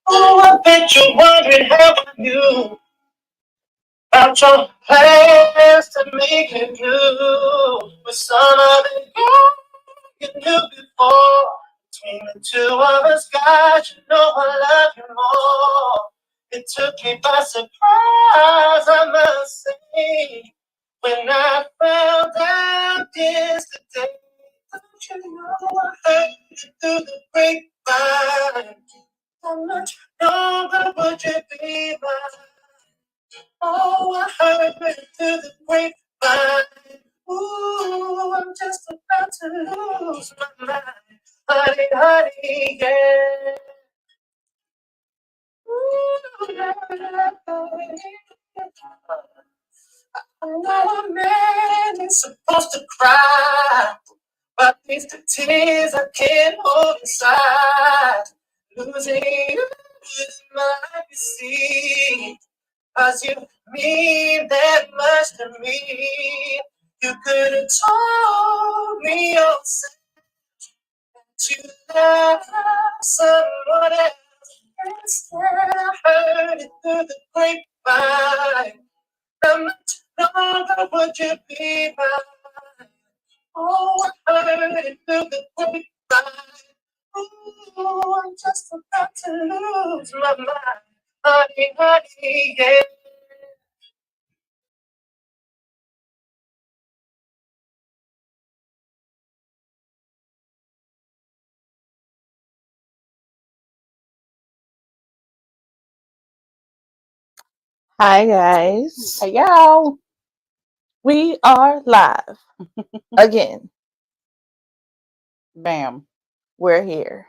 Oh, I bet you're wondering how I knew about your plans to make it new with some other girl you knew before. Between the two of us, God, you know I love you more. It took me by surprise, I must say, when I found out yesterday. Don't you know I heard it through the grapevine? How much longer would you be mine? Oh, I heard it through the grapevine. Ooh, I'm just about to lose my mind. Honey, honey, yeah. Ooh, yeah, yeah, yeah. I know a man is supposed to cry, but these the tears I can't hold inside. Losing you is my life, you see. 'Cause you mean that much to me. You could have told me yourself that you love someone else. Instead, I heard it through the grapevine. How much longer would you be mine? Oh, I heard it through the grapevine. Ooh, I'm just about to lose my mind. Honey, honey, yeah. Hi guys. Hey, y'all. We are live again. Bam. We're here.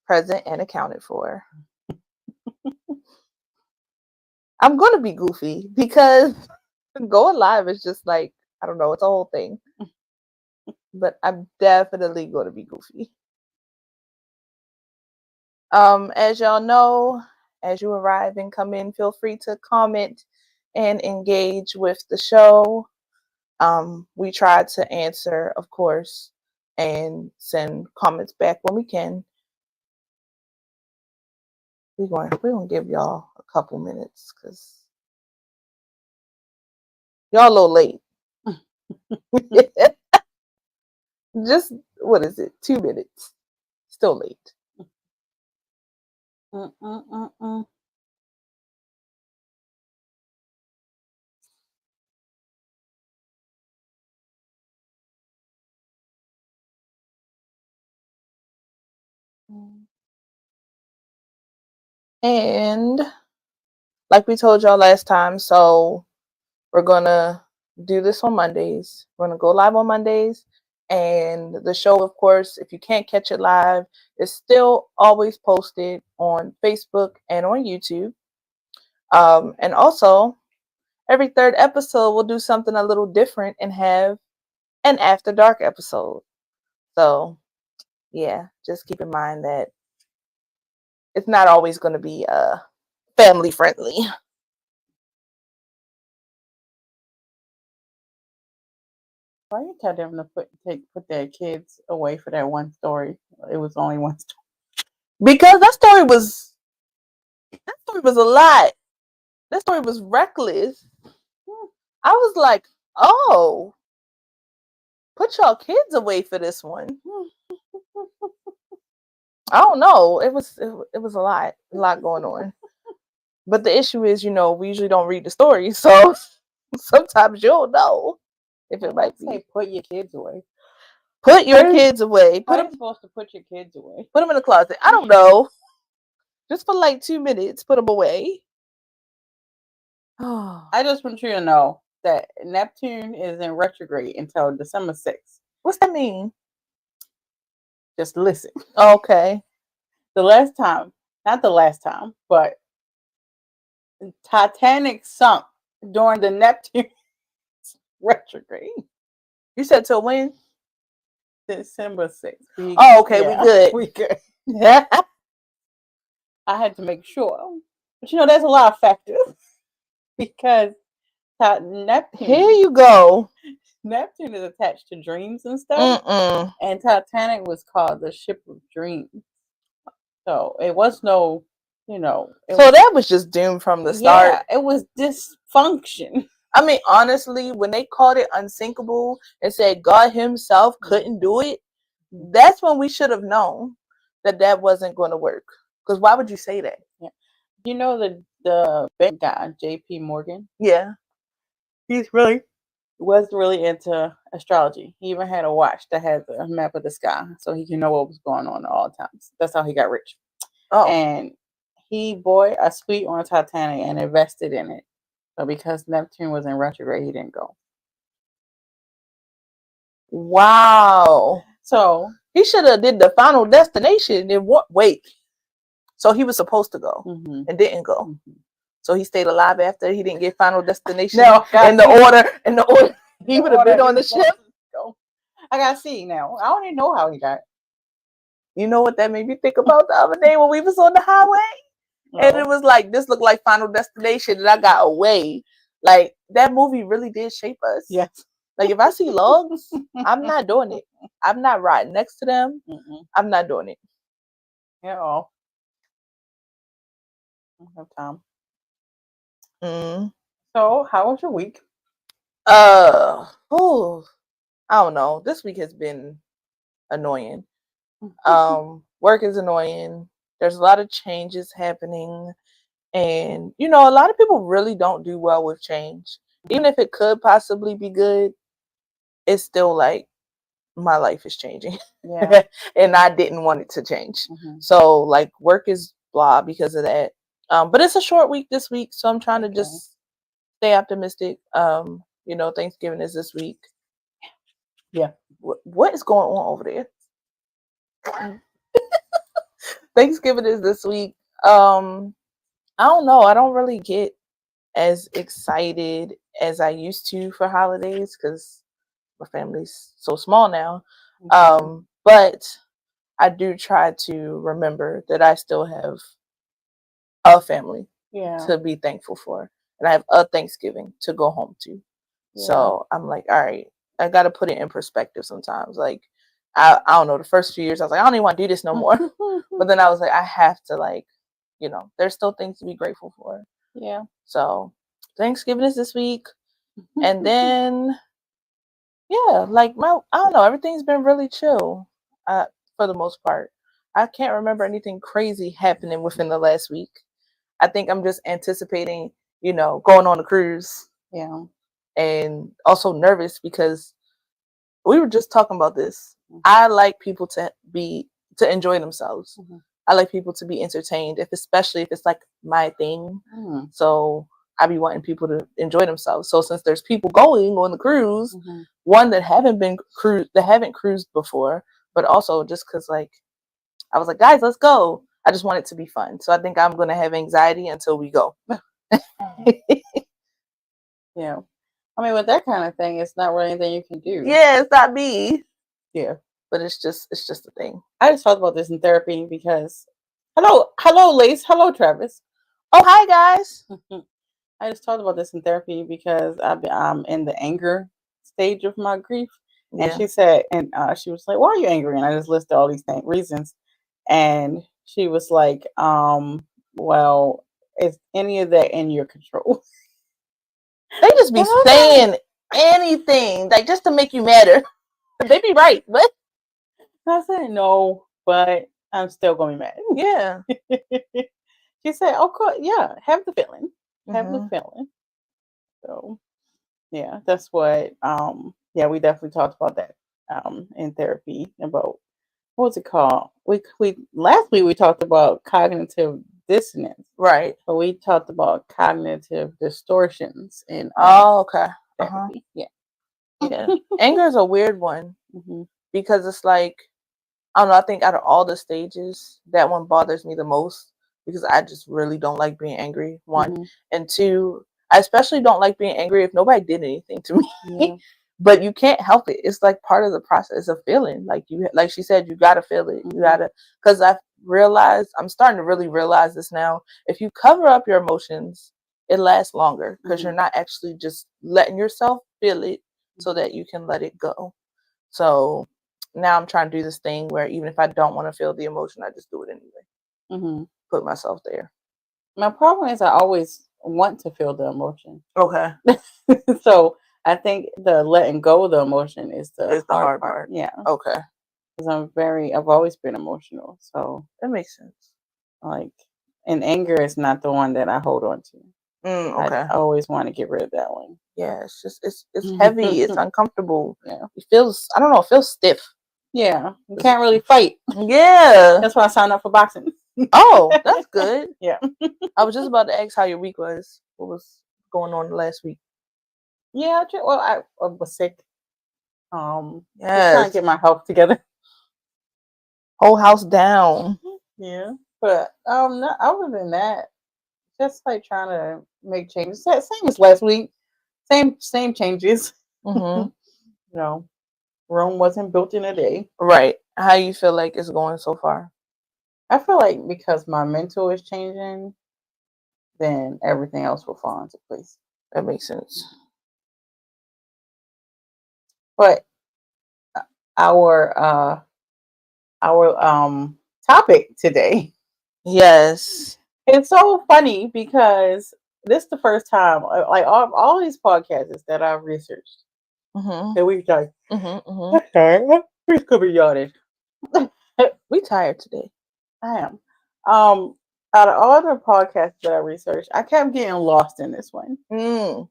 Present and accounted for. I'm gonna be goofy because going live is just like, I don't know, it's a whole thing. But I'm definitely gonna be goofy. As y'all know, as you arrive and come in, feel free to comment and engage with the show. We try to answer, of course, and send comments back when we can. We're gonna give y'all a couple minutes because y'all a little late. Just what is it? 2 minutes. Still late. Mm-mm-mm-mm. And like we told y'all last time, so we're gonna do this on Mondays. We're gonna go live on Mondays. And the show, of course, if you can't catch it live, is still always posted on Facebook and on YouTube. And also, every third episode, we'll do something a little different and have an after dark episode. So, yeah, just keep in mind that it's not always going to be family friendly. Why you tell them to put their kids away for that one story? It was only one story. Because that story was a lot. That story was reckless. I was like, oh, put y'all kids away for this one. I don't know. It was a lot going on. But the issue is, we usually don't read the story, so sometimes you'll know if it might be. Say put your kids away. Put your kids away. Put them supposed to put your kids away. Put them in the closet. I don't know. Just for like 2 minutes, put them away. I just want you to know that Neptune is in retrograde until December 6th. What's that mean? Just listen. Okay. Not the last time, but Titanic sunk during the Neptune retrograde. You said till when? December 6th. Oh, okay, yeah, we good. I had to make sure. But there's a lot of factors. Because Neptune. Here you go. Neptune is attached to dreams and stuff, and Titanic was called the ship of dreams. So it was no, So that was just doomed from the start. yeah, it was dysfunction. I mean, honestly, when they called it unsinkable and said God himself couldn't do it, that's when we should have known that wasn't going to work. Because why would you say that? Yeah. You know the bank guy, J.P. Morgan? Yeah. Was really into astrology. He even had a watch that had a map of the sky so he can know what was going on at all times. That's how he got rich. Oh. And he bought a suite on Titanic and invested in it. So because Neptune was in retrograde, he didn't go. Wow. So he should have did the Final Destination and wait. So he was supposed to go and didn't go. So he stayed alive after he didn't get Final Destination. No, in the order he would have been on the ship. I gotta see now. I don't even know how he got. You know what that made me think about the other day when we was on the highway? And it was like, this looked like Final Destination and I got away. Like, that movie really did shape us. Yes. Like, if I see logs, I'm not doing it. I'm not riding next to them. I'm not doing it. Yeah. I don't have time. So, how was your week? I don't know. This week has been annoying. Work is annoying. There's a lot of changes happening. And, a lot of people really don't do well with change. Even if it could possibly be good, it's still like, my life is changing. Yeah. And I didn't want it to change. So, like, work is blah because of that. But it's a short week this week, so I'm trying to just stay optimistic. Thanksgiving is this week. Yeah. What is going on over there? Thanksgiving is this week. I don't know. I don't really get as excited as I used to for holidays because my family's so small now. But I do try to remember that I still have a family to be thankful for. And I have a Thanksgiving to go home to. Yeah. So I'm like, all right, I got to put it in perspective sometimes. Like, I don't know, the first few years, I was like, I don't even want to do this no more. But then I was like, I have to, like, there's still things to be grateful for. Yeah. So Thanksgiving is this week. And then, yeah, like, I don't know, everything's been really chill for the most part. I can't remember anything crazy happening within the last week. I think I'm just anticipating, going on a cruise. Yeah. And also nervous because we were just talking about this. I like people to enjoy themselves. I like people to be entertained, especially if it's like my thing. So I be wanting people to enjoy themselves. So since there's people going on the cruise, one that haven't cruised before, but also just because, like, I was like, guys, let's go. I just want it to be fun. So I think I'm going to have anxiety until we go. Yeah. I mean, with that kind of thing, it's not really anything you can do. Yeah, it's not me. Yeah. But it's just a thing. I just talked about this in therapy because hello, Lace. Hello, Travis. Oh, hi, guys. I just talked about this in therapy because I'm in the anger stage of my grief. And she said, and she was like, why are you angry? And I just listed all these reasons. And she was like, well, is any of that in your control? They just be saying anything, like, just to make you madder. They be right, but I said no, but I'm still gonna be mad. Yeah. She said, "Oh, cool. Yeah, have the feeling, have the feeling." So, yeah, that's what. Yeah, we definitely talked about that. In therapy about what was it called? We last week we talked about cognitive dissonance, right? But we talked about cognitive distortions in okay. Therapy. Yeah. Anger is a weird one because it's like, I don't know. I think out of all the stages, that one bothers me the most because I just really don't like being angry. One and two, I especially don't like being angry if nobody did anything to me. Yeah. But you can't help it. It's like part of the process of feeling. Like like she said, you gotta feel it. You gotta, because I've realized, I'm starting to really realize this now. If you cover up your emotions, it lasts longer because you're not actually just letting yourself feel it, so that you can let it go. So now I'm trying to do this thing where even if I don't want to feel the emotion, I just do it anyway. Put myself there. My problem is I always want to feel the emotion. Okay. So I think the letting go of the emotion is the hard part. Yeah. Okay. Because I've always been emotional. So that makes sense. Like, and anger is not the one that I hold on to. Okay. I always want to get rid of that one. Yeah, it's just it's heavy. It's uncomfortable. Yeah. It feels, I don't know, it feels stiff. Yeah. You can't really fight. Yeah. That's why I signed up for boxing. Oh, that's good. Yeah. I was just about to ask how your week was. What was going on last week? Yeah, well, I was sick. Just Yes. trying to get my health together. Whole house down. Yeah. But other than that, just like trying to make changes. Same as last week. Same changes. Mm-hmm. You know, Rome wasn't built in a day. Right. How you feel like it's going so far? I feel like because my mental is changing, then everything else will fall into place. That makes sense. But our topic today. Yes. It's so funny because this is the first time, like all these podcasts that I've researched, that we've done. Sorry, we could be yawning. We tired today. I am. Out of all the podcasts that I researched, I kept getting lost in this one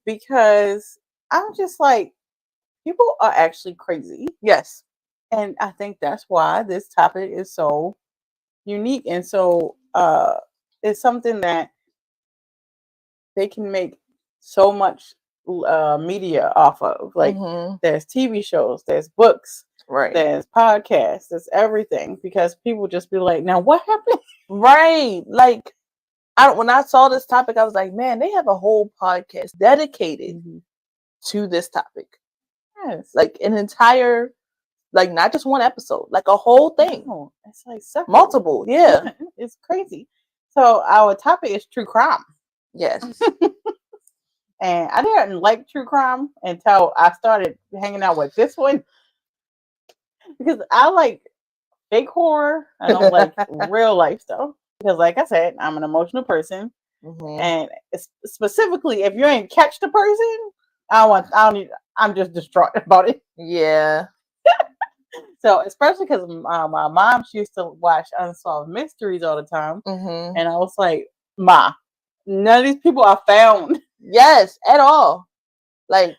because I'm just like, people are actually crazy. Yes, and I think that's why this topic is so unique and so it's something that they can make so much media off of. Like there's TV shows, there's books, right? There's podcasts, there's everything, because people just be like, "Now what happened?" Right? Like, when I saw this topic, I was like, "Man, they have a whole podcast dedicated to this topic." Yes, like an entire, like not just one episode, like a whole thing. No, it's like separate. Multiple, yeah. It's crazy. So our topic is true crime. Yes. And I didn't like true crime until I started hanging out with this one, because I like fake horror. I don't like real life stuff, because, like I said, I'm an emotional person, and specifically, if you ain't catch the person, I'm just distraught about it. Yeah. So, especially because my mom, she used to watch Unsolved Mysteries all the time, and I was like, "Ma, none of these people are found." Yes, at all. Like,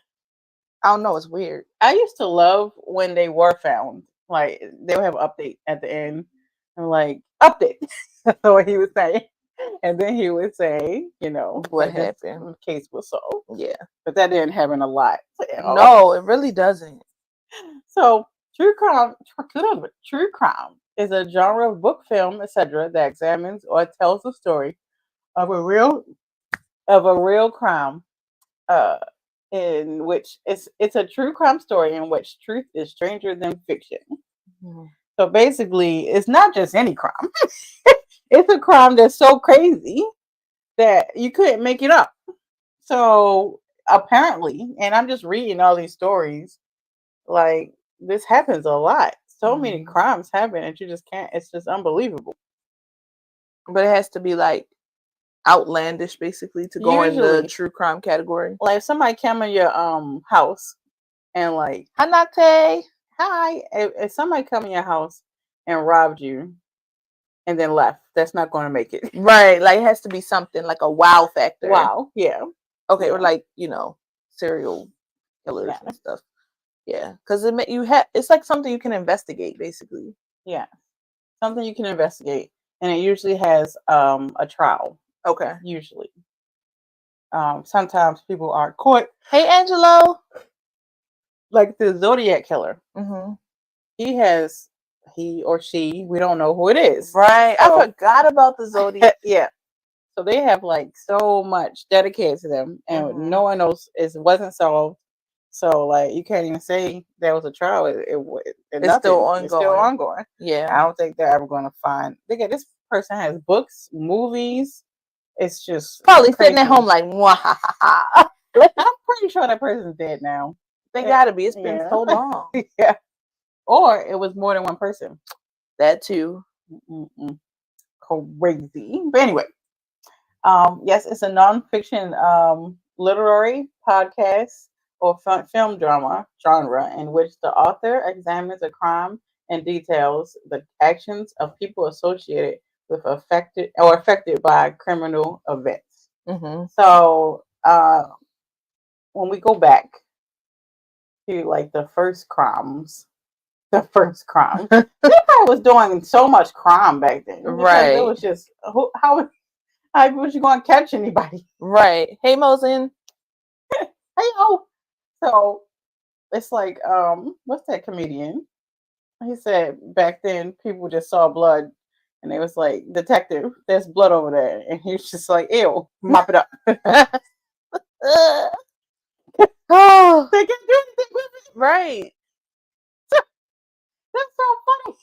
I don't know, it's weird. I used to love when they were found. Like, they would have an update at the end. I'm like, update. That's what he would say. And then he would say, what happened. Case was solved. Yeah. But that didn't happen a lot. No, it really doesn't. So true crime is a genre of book, film, etc. that examines or tells the story of a real crime, in which it's a true crime story in which truth is stranger than fiction. So basically, it's not just any crime. It's a crime that's so crazy that you couldn't make it up. So apparently, and I'm just reading all these stories, like, this happens a lot. So many crimes happen and you just can't. It's just unbelievable. But it has to be like outlandish, basically, to go in the true crime category. Like, if somebody came in your house and like, Hanate, hi. If somebody come in your house and robbed you and then left, that's not going to make it. Right. Like, it has to be something like a wow factor. Wow. Yeah. Okay. Yeah. Or like, serial killers and stuff. Yeah. Because it's like something you can investigate, basically. Yeah. Something you can investigate. And it usually has a trial. Okay. Usually. Sometimes people are caught. Hey, Angelo. Like the Zodiac killer. He or she, we don't know who it is. Right. So, I forgot about the Zodiac. Yeah. So they have like so much dedicated to them, and no one knows. It wasn't solved. So like, you can't even say there was a trial. It's still ongoing. It's still ongoing. Yeah. I don't think they're ever going to find. This person has books, movies. It's just probably crazy. Sitting at home like, I'm pretty sure that person's dead now. They gotta be. It's been so long. Yeah. Or it was more than one person. That too. Crazy. But anyway, yes, it's a nonfiction literary podcast or film drama genre in which the author examines a crime and details the actions of people associated with affected by criminal events. So when we go back to like the first crime, everybody was doing so much crime back then, because it was just how was you going to catch anybody? Right. Hey, Mosin. Hey, oh. So it's like, what's that comedian? He said back then people just saw blood and they was like, detective, there's blood over there. And he was just like, ew, mop it up. Oh, they can't do anything with it. Right. That's so funny.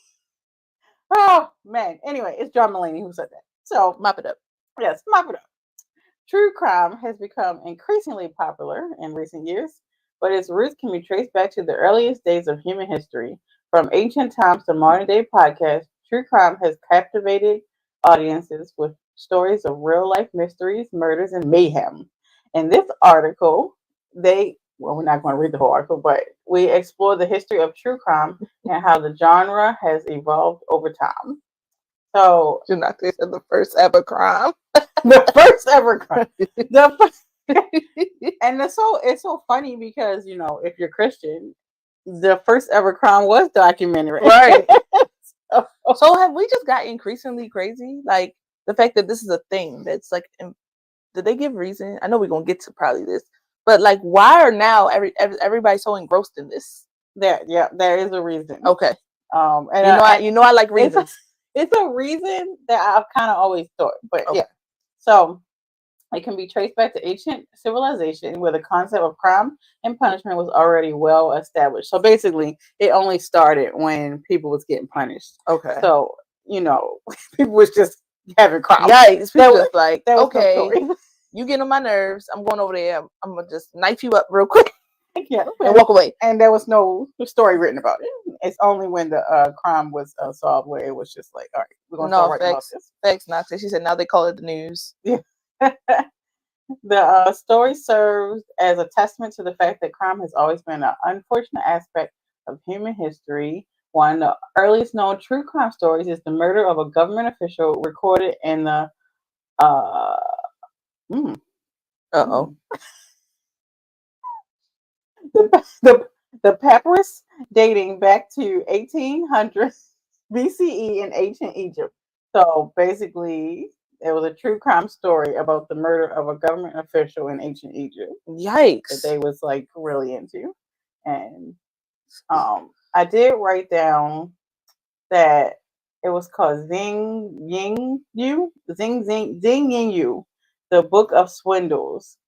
Oh, man. Anyway, it's John Mulaney who said that. So, mop it up. Yes, mop it up. True crime has become increasingly popular in recent years, but its roots can be traced back to the earliest days of human history. From ancient times to modern day podcasts, true crime has captivated audiences with stories of real life mysteries, murders, and mayhem. In this article, we're not going to read the whole article, but we explore the history of true crime and how the genre has evolved over time. So, do not say the first ever crime. The first ever crime. And it's so funny because, if you're Christian, the first ever crime was documented. Right. So have we just got increasingly crazy? Like the fact that this is a thing that's like, did they give reason? I know we're going to get to probably this, but like, why are now everybody so engrossed in this? There is a reason. Okay. And I like reasons. It's a reason that I've kind of always thought, but yeah. So it can be traced back to ancient civilization where the concept of crime and punishment was already well established. So basically, it only started when people was getting punished. Okay. So, people was just having crime. Yikes. People just like, okay, no you get on my nerves. I'm going over there. I'm going to just knife you up real quick. Yeah, and walk away. And there was no story written about it. It's only when the crime was solved where it was just like, all right, we're going to start writing about this. Facts, Nazi. She said now they call it the news. Yeah. The story serves as a testament to the fact that crime has always been an unfortunate aspect of human history. One of the earliest known true crime stories is the murder of a government official recorded in the the papyrus dating back to 1800 BCE in ancient Egypt. So basically, it was a true crime story about the murder of a government official in ancient Egypt. Yikes! That they was like really into, and I did write down that it was called Zing Yin Yu, the Book of Swindles,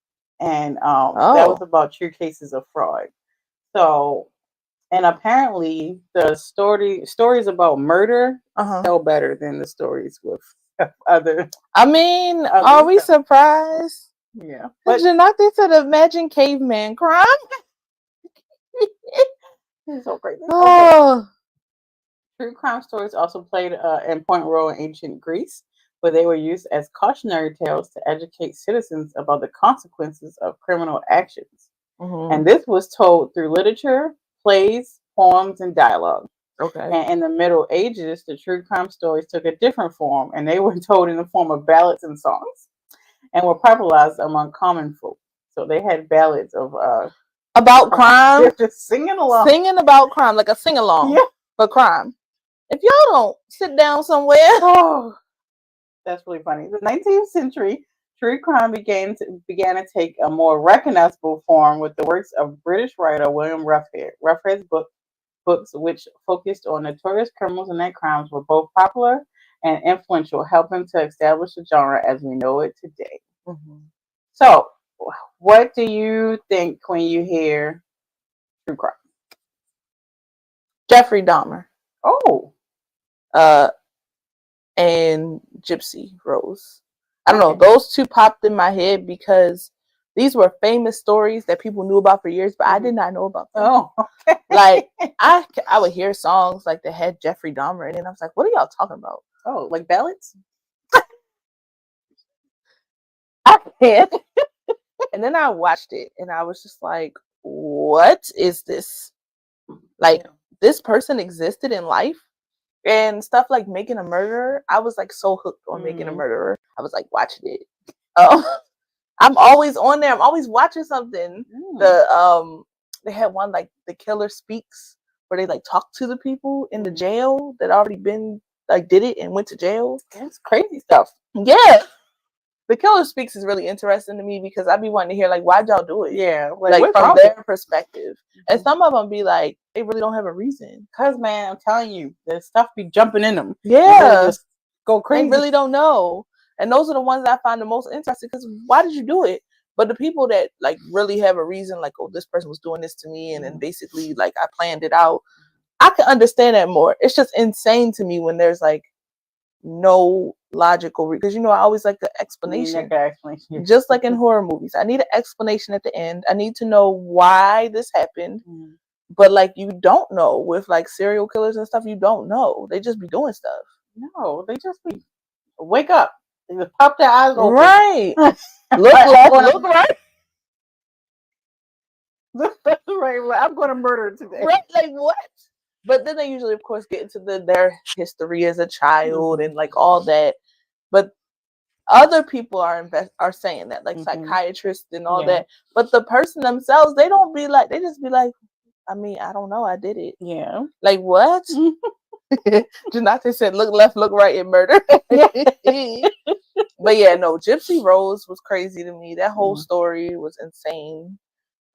and that was about true cases of fraud. So, and apparently the stories about murder sell better than the stories with other. I mean, are we surprised? Yeah, but you're not there to imagine caveman crime. It's so crazy. Oh. Okay. True crime stories also played an important role in ancient Greece, where they were used as cautionary tales to educate citizens about the consequences of criminal actions. And this was told through literature, plays, poems, and dialogue. Okay. And in the Middle Ages, the true crime stories took a different form, and they were told in the form of ballads and songs, and were popularized among common folk. So they had ballads of about crime. They're just singing along, singing about crime, like a sing along for crime. If y'all don't sit down somewhere, that's really funny. The 19th century. True crime began to take a more recognizable form with the works of British writer William Ruffhead. Ruffhead's books, which focused on notorious criminals and their crimes, were both popular and influential, helping to establish the genre as we know it today. So, what do you think when you hear true crime? Jeffrey Dahmer. Oh. And Gypsy Rose. I don't know. Those two popped in my head because These were famous stories that people knew about for years, but I did not know about them. Oh, okay. Like, I would hear songs like that had Jeffrey Dahmer in it, and I was like, what are y'all talking about? Oh, like ballads? I can't. And then I watched it, and I was just like, what is this? Like, this person existed in life? And stuff like Making a Murderer, I was like so hooked on Making a Murderer. I was like watching it. I'm always on there. I'm always watching something. They had one like The Killer Speaks, where they like talk to the people in the jail that already been like did it and went to jail. That's crazy stuff. Yeah. The Killer Speaks is really interesting to me because I be wanting to hear like, why'd y'all do it? Yeah, like from their perspective. And some of them be like, they really don't have a reason. Cause man, I'm telling you, there's stuff be jumping in them. Yeah, just go crazy. They really don't know, and those are the ones that I find the most interesting. Because why did you do it? But the people that like really have a reason, like, oh, this person was doing this to me, and then basically like I planned it out. I can understand that more. It's just insane to me when there's like no logical because I always like the explanation. Just like in horror movies, I need an explanation at the end. I need to know why this happened. But like you don't know with like serial killers and stuff, you don't know. They just be doing stuff. No, they just be wake up. They just pop their eyes open. Right. Look left, look right. Right. I'm going to murder today. Right. Like what? But then they usually, of course, get into their history as a child and like all that. But other people are saying that, like psychiatrists and all that. But the person themselves, they don't be like. They just be like, I mean, I don't know. I did it. Yeah. Like what? Janate said, look left, look right, and murder. But yeah, no, Gypsy Rose was crazy to me. That whole story was insane.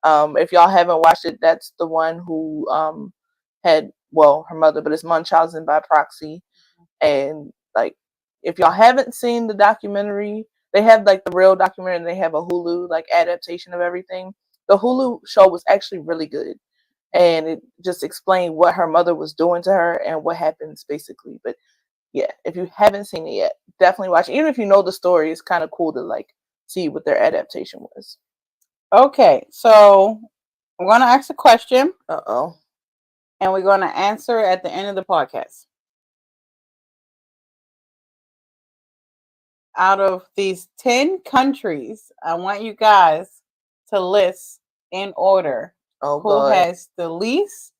If y'all haven't watched it, that's the one who had, well, her mother, but it's Munchausen by proxy. And like, if y'all haven't seen the documentary, they have like the real documentary and they have a Hulu like adaptation of everything. The Hulu show was actually really good. And it just explained what her mother was doing to her and what happens basically. But yeah, if you haven't seen it yet, definitely watch it. Even if you know the story, it's kind of cool to like see what their adaptation was. Okay, so I'm going to ask a question. Uh-oh. And we're going to answer at the end of the podcast. Out of these 10 countries, I want you guys to list in order who has the least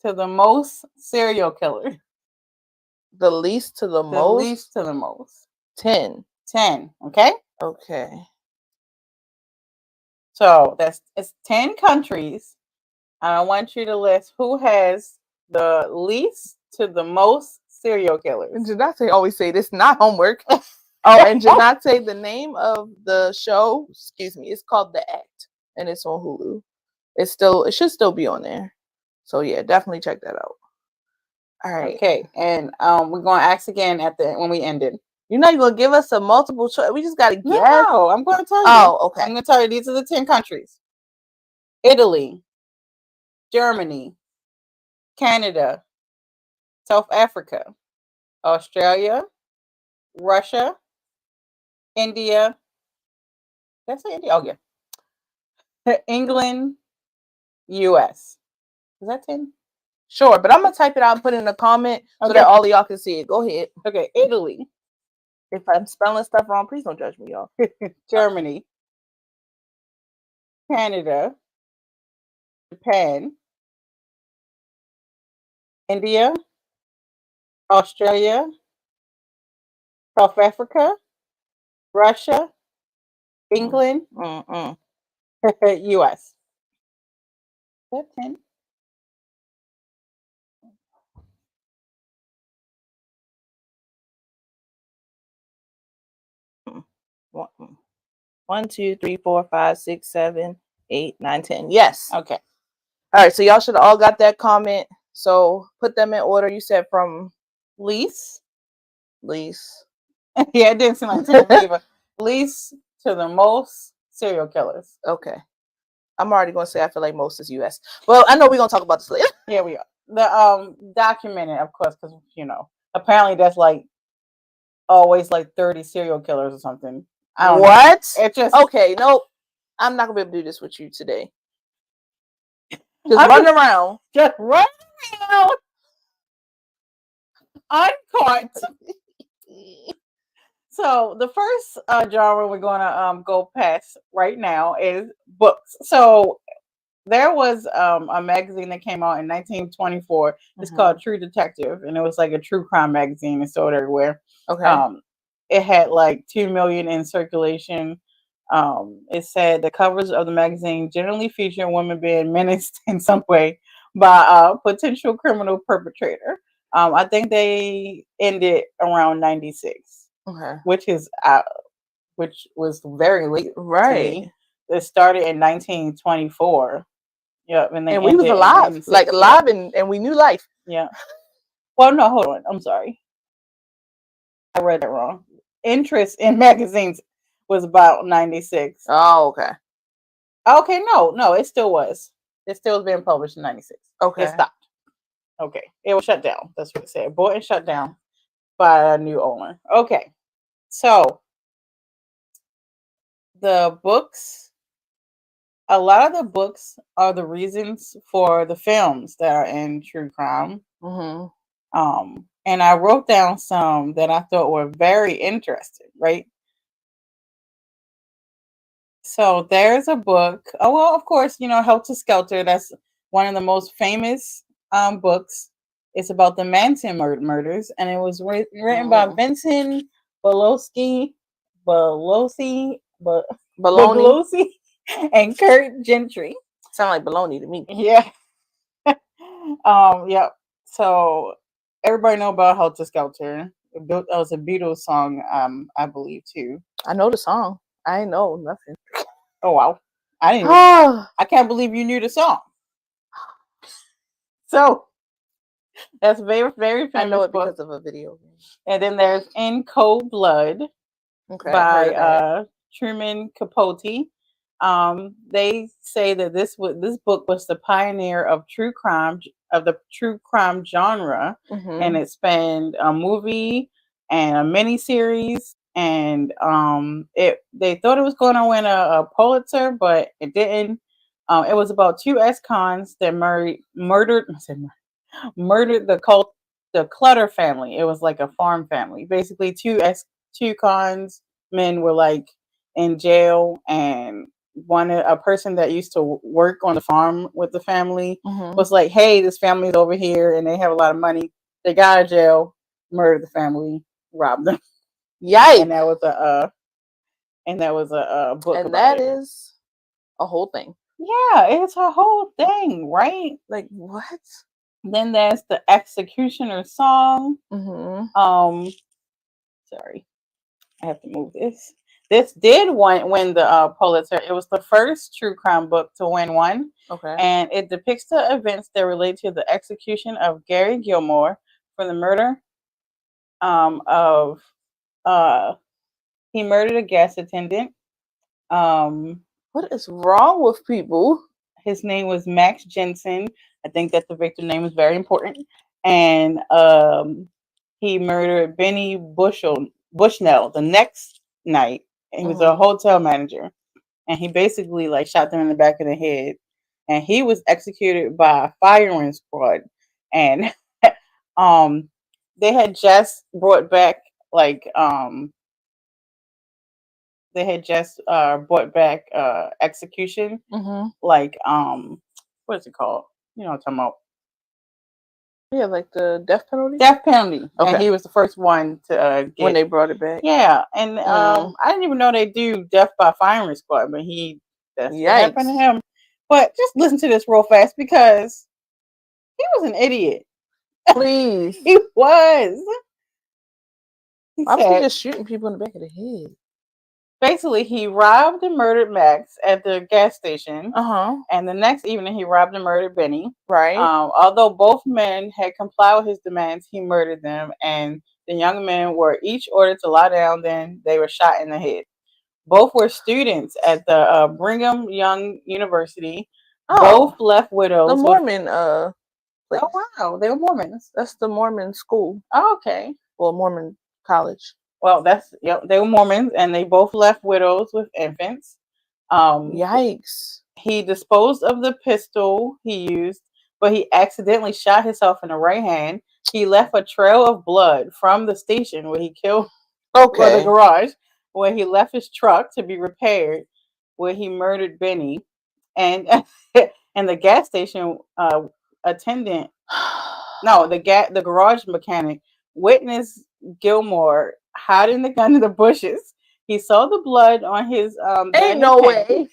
to the most serial killers. The least to the most? The least to the most. 10. 10, okay? Okay. So it's 10 countries. I want you to list who has the least to the most serial killers. And Janate always say this, not homework. Oh, and Janate, the name of the show, it's called The Act, and it's on Hulu. It should still be on there. So yeah, definitely check that out. All right. Okay, and we're gonna ask again when we ended. You're not gonna give us a multiple choice. We just gotta guess. No, I'm gonna tell you. Oh, okay. I'm gonna tell you these are the 10 countries: Italy, Germany, Canada, South Africa, Australia, Russia, India. Did I say India? Oh yeah. England, US. Is that 10? Sure, but I'm gonna type it out and put it in a comment so that all of y'all can see it. Go ahead. Okay, Italy. If I'm spelling stuff wrong, please don't judge me, y'all. Germany, Canada, Japan, India, Australia, South Africa, Russia, England, US. Is that 10? One, 2, 3, 4, 5, 6, 7, 8, 9, 10. Yes. Okay. All right, so y'all should have all got that comment. So put them in order. You said from least. Yeah, it didn't seem like 10 either. Least to the most serial killers. Okay. I'm already going to say I feel like most is US. Well, I know we're going to talk about this later. Yeah, we are. The documented, of course, because apparently that's like always like 30 serial killers or something. What? It just okay. Nope. I'm not gonna be able to do this with you today. Just running around. Just run around. Uncaught. So the first genre we're gonna go past right now is books. So there was a magazine that came out in 1924. It's called True Detective, and it was like a true crime magazine. It's sold everywhere. Okay. It had like 2 million in circulation. It said the covers of the magazine generally feature women being menaced in some way by a potential criminal perpetrator. I think they ended around 96, Okay. which was very late to Right. me. It started in 1924. Yep, And we was alive, like alive, and we knew life. Yeah. Well, no, hold on. I'm sorry. I read that wrong. Interest in magazines was about 96. Oh, okay. Okay, no, it still was. It still was being published in 96. Okay. It stopped. Okay. It was shut down. That's what it said. Bought and shut down by a new owner. Okay. So the books, a lot of the books are the reasons for the films that are in true crime. And I wrote down some that I thought were very interesting, right? So there's a book. Oh, well, of course, Helter Skelter. That's one of the most famous books. It's about the Manson murders, and it was written by Vincent Belosi, Belosi, and Kurt Gentry. Sound like baloney to me. Yeah. Yep. So everybody know about Helter Skelter. That was a Beatles song, I believe too. I know the song. I know nothing. Oh wow! I can't believe you knew the song. So that's very, very famous. I know it book. because of a video. And then there's In Cold Blood by Truman Capote. They say that this book was the pioneer of the true crime genre, and it spanned a movie and a miniseries. And they thought it was going to win a Pulitzer, but it didn't. It was about two ex-cons that murdered the Clutter family. It was like a farm family. Basically, two cons men were like in jail, and a person that used to work on the farm with the family was like, "Hey, this family's over here, and they have a lot of money. They got out of jail, murdered the family, robbed them." Yikes! And that was a book. And that is a whole thing. Yeah, it's a whole thing, right? Like what? Then there's the Executioner song. Sorry, I have to move this. This did win the Pulitzer. It was the first true crime book to win one. Okay. And it depicts the events that relate to the execution of Gary Gilmore for the murder he murdered a gas attendant. What is wrong with people? His name was Max Jensen. I think that the victim name is very important. And he murdered Benny Bushnell the next night. He was a hotel manager, and he basically like shot them in the back of the head. And he was executed by a firing squad. And they had just brought back execution. Like what is it called? You know what I'm talking about. Yeah, like the death penalty. Death penalty. Okay. And he was the first one to get when they brought it back. Yeah, and I didn't even know they do death by firing squad, but that's what happened to him. But just listen to this real fast because he was an idiot. Please, he was. Why was he just shooting people in the back of the head? Basically, he robbed and murdered Max at the gas station. And the next evening, he robbed and murdered Benny. Right. Although both men had complied with his demands, he murdered them. And the young men were each ordered to lie down. Then they were shot in the head. Both were students at the Brigham Young University. Both left widows. The Mormon place. Oh, wow. They were Mormons. That's the Mormon school. Oh, okay. Well, Mormon college. Well, they were Mormons, and they both left widows with infants. Yikes. He disposed of the pistol he used, but he accidentally shot himself in the right hand. He left a trail of blood from the station where he killed, or the Okay. garage, where he left his truck to be repaired, where he murdered Benny, and and the gas station attendant. No, the garage mechanic witnessed Gilmore hiding the gun in the bushes. He saw the blood on his Ain't bandit no pants, way.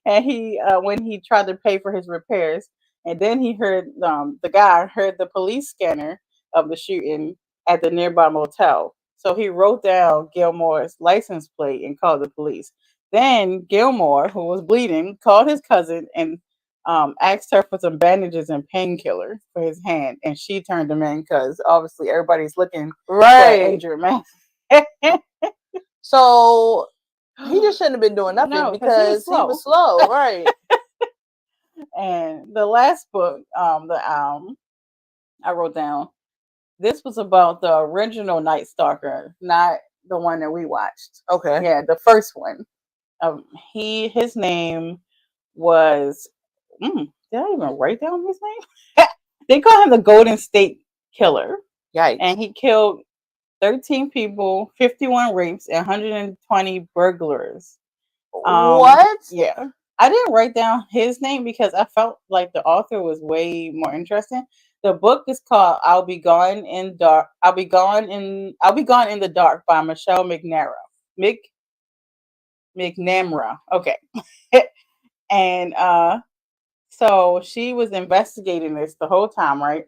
and he when he tried to pay for his repairs, and then he heard the guy heard the police scanner of the shooting at the nearby motel. So he wrote down Gilmore's license plate and called the police. Then Gilmore, who was bleeding, called his cousin and asked her for some bandages and painkiller for his hand, and she turned him in because obviously everybody's looking for an Right. injured man. So he just shouldn't have been doing nothing No, because he was slow. Right. And the last book, I wrote down. This was about the original Night Stalker, not the one that we watched. Okay. Yeah, the first one. His name was. Did I even write down his name? They call him the Golden State Killer, Yikes. and he killed 13 people, 51 rapes, and 120 burglars. What? Yeah. I didn't write down his name because I felt like the author was way more interesting. The book is called I'll Be Gone in the Dark by Michelle McNamara. Okay. And so she was investigating this the whole time, right?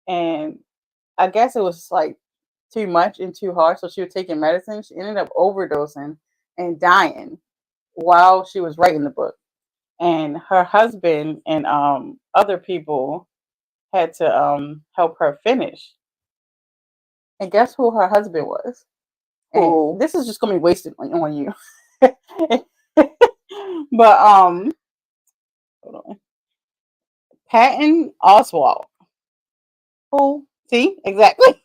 And I guess it was like too much and too hard. So she was taking medicine. She ended up overdosing and dying while she was writing the book. And her husband and other people had to help her finish. And guess who her husband was? Who? And this is just gonna be wasted on you. But hold on. Patton Oswalt. Who? See? Exactly.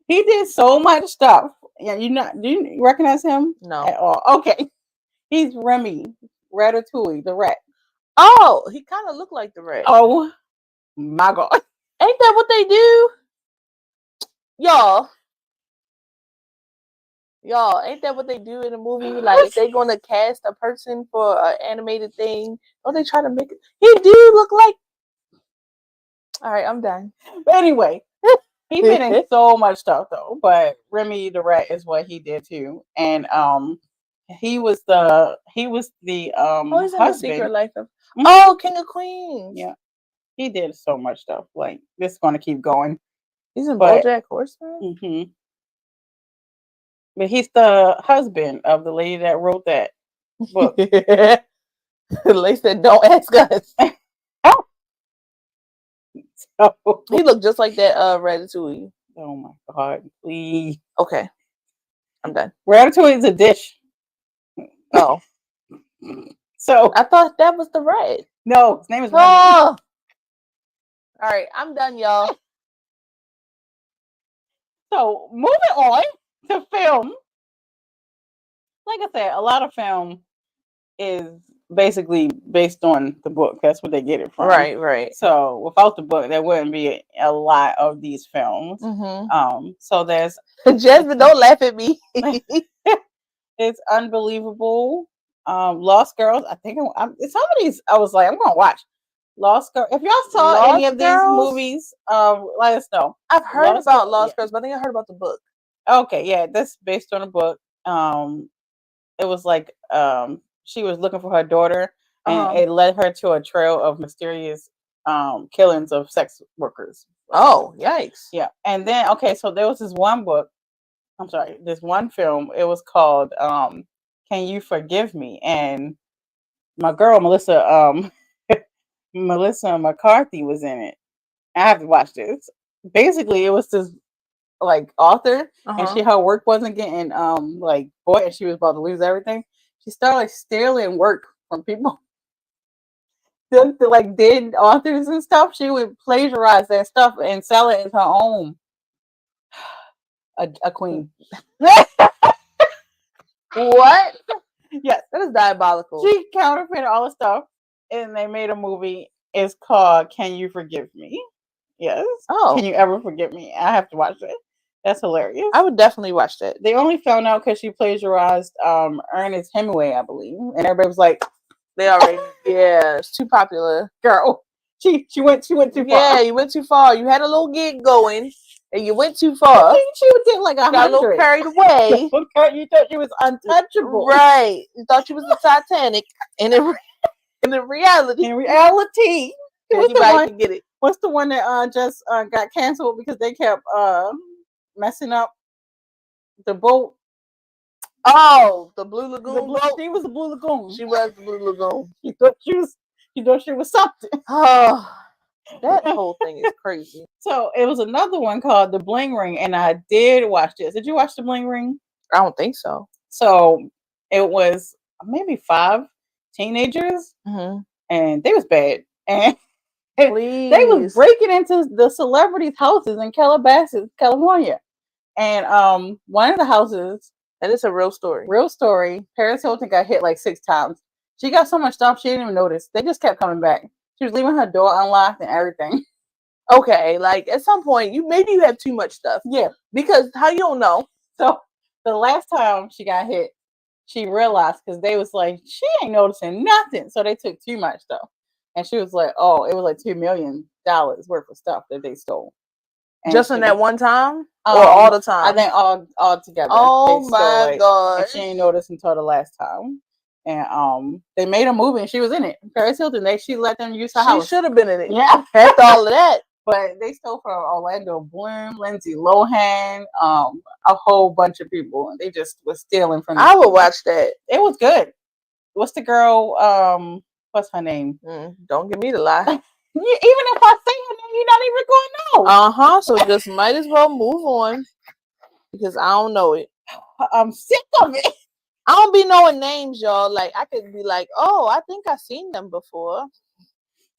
He did so much stuff. Yeah, do you recognize him? No. At all? Okay. He's Remy, Ratatouille, the rat. Oh, he kind of looked like the rat. Oh my god. Ain't that what they do? Y'all, ain't that what they do in a movie? Like, if they're gonna cast a person for an animated thing, don't they try to make it? He do look like. All right, I'm done. But anyway, he been in so much stuff though. But Remy the rat is what he did too, and he was the Oh, he's in the Secret husband. Life of. Oh, King of Queens. Yeah, he did so much stuff. Like this is gonna keep going. He's in But- BoJack Horseman. hmm But he's the husband of the lady that wrote that book. They said, "Don't ask us." So, He looked just like that Ratatouille. oh my god, please. Okay, I'm done. Ratatouille is a dish. Oh, So I thought that was the rat. no, his name is Remy. Oh, all right, I'm done, y'all. So moving on to film. Like I said, a lot of film is basically based on the book. That's what they get it from. Right. So without the book, there wouldn't be a lot of these films. Mm-hmm. So there's Jasmine, don't laugh at me. It's Unbelievable. Lost Girls. I think some of these I was like, I'm gonna watch. Lost Girls. If y'all saw Lost any of these Girls? movies, let us know. I've heard Lost about Girls, Lost yeah. Girls, but I think I heard about the book. Okay, yeah, that's based on a book. It was like she was looking for her daughter, and it led her to a trail of mysterious killings of sex workers. Oh, yikes! Yeah, and then so there was this one book. I'm sorry, this one film. It was called "Can You Forgive Me?" And my girl Melissa Melissa McCarthy was in it. I have to watch this. Basically, it was this like author, and her work wasn't getting like bought, and she was about to lose everything. She started like stealing work from people. The like dead authors and stuff. She would plagiarize that stuff and sell it as her own. A queen. What? Yes, That is diabolical. she counterfeited all the stuff, and they made a movie. It's called "Can You Forgive Me?" Yes. Oh. Can you ever forgive me? I have to watch it. That's hilarious. I would definitely watch that. They only found out because she plagiarized Ernest Hemingway, I believe, and everybody was like, They already, yeah, it's too popular. "Girl, she went too far." Yeah, you went too far. You had a little gig going, and you went too far. I think she did like 100. Got a little carried away. You thought she was untouchable, Right? You thought you was the Titanic, and in reality, it was the anybody one. can get it. What's the one that just got canceled because they kept messing up the boat? Oh, the Blue Lagoon boat. She was the Blue Lagoon. She was the Blue Lagoon. She thought she was something. Oh, that whole thing is crazy. So it was another one called The Bling Ring, and I did watch this. Did you watch The Bling Ring? I don't think so. So it was maybe 5 teenagers, and they was bad, and Please. they was breaking into the celebrities' houses in Calabasas, California, and one of the houses. And it's a real story. Real story. Paris Hilton got hit like 6 times. She got so much stuff she didn't even notice. They just kept coming back. She was leaving her door unlocked and everything. Okay, like at some point, maybe you have too much stuff. Yeah. Because how you don't know? So the last time she got hit, she realized because they was like, she ain't noticing nothing. So they took too much stuff. And she was like, oh, it was like $2 million worth of stuff that they stole. And just in that one time? Or all the time? I think all together. Oh my God. And she ain't noticed until the last time. And they made a movie and she was in it. Paris Hilton, she let them use her house. She should have been in it. Yeah. After all of that. But they stole from Orlando Bloom, Lindsay Lohan, a whole bunch of people. They just was stealing from them. I would watch that. It was good. What's the girl? What's her name? Don't give me the lie. Even if I say her name, you're not even going to know. So just might as well move on because I don't know it. I'm sick of it. I don't be knowing names, y'all. Like I could be like, oh, I think I've seen them before.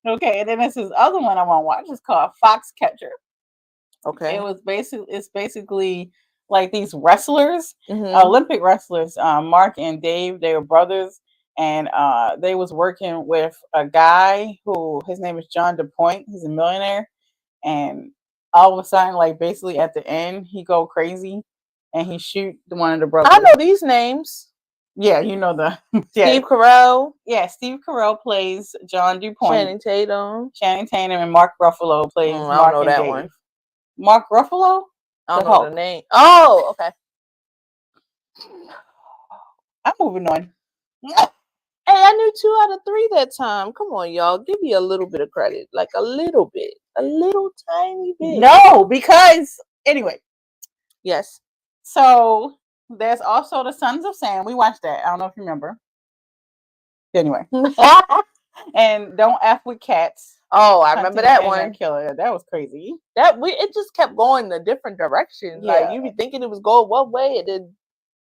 Okay, and then there's this other one I want to watch. It's called Foxcatcher. Okay. It's basically like these wrestlers, Olympic wrestlers, Mark and Dave. They were brothers, and they was working with a guy who his name is John DePoint. He's a millionaire, and all of a sudden, like basically at the end, he go crazy and he shoot one of the brothers. I know these names. Yeah, you know the Steve Carell. Yeah, Steve Carell plays John DuPont. Channing Tatum, and Mark Ruffalo plays I Mark don't know and that Dave. one. Mark Ruffalo? I don't know the name. Oh, okay. I'm moving on. Hey, I knew 2 out of 3 that time. Come on, y'all. Give me a little bit of credit. Like a little bit. A little tiny bit. No, because anyway. Yes. So there's also the Sons of Sam. We watched that. I don't know if you remember. Anyway. And Don't F with Cats. Oh, I remember that one. Killer. That was crazy. It just kept going in a different direction. Yeah. Like you be thinking it was going one way and then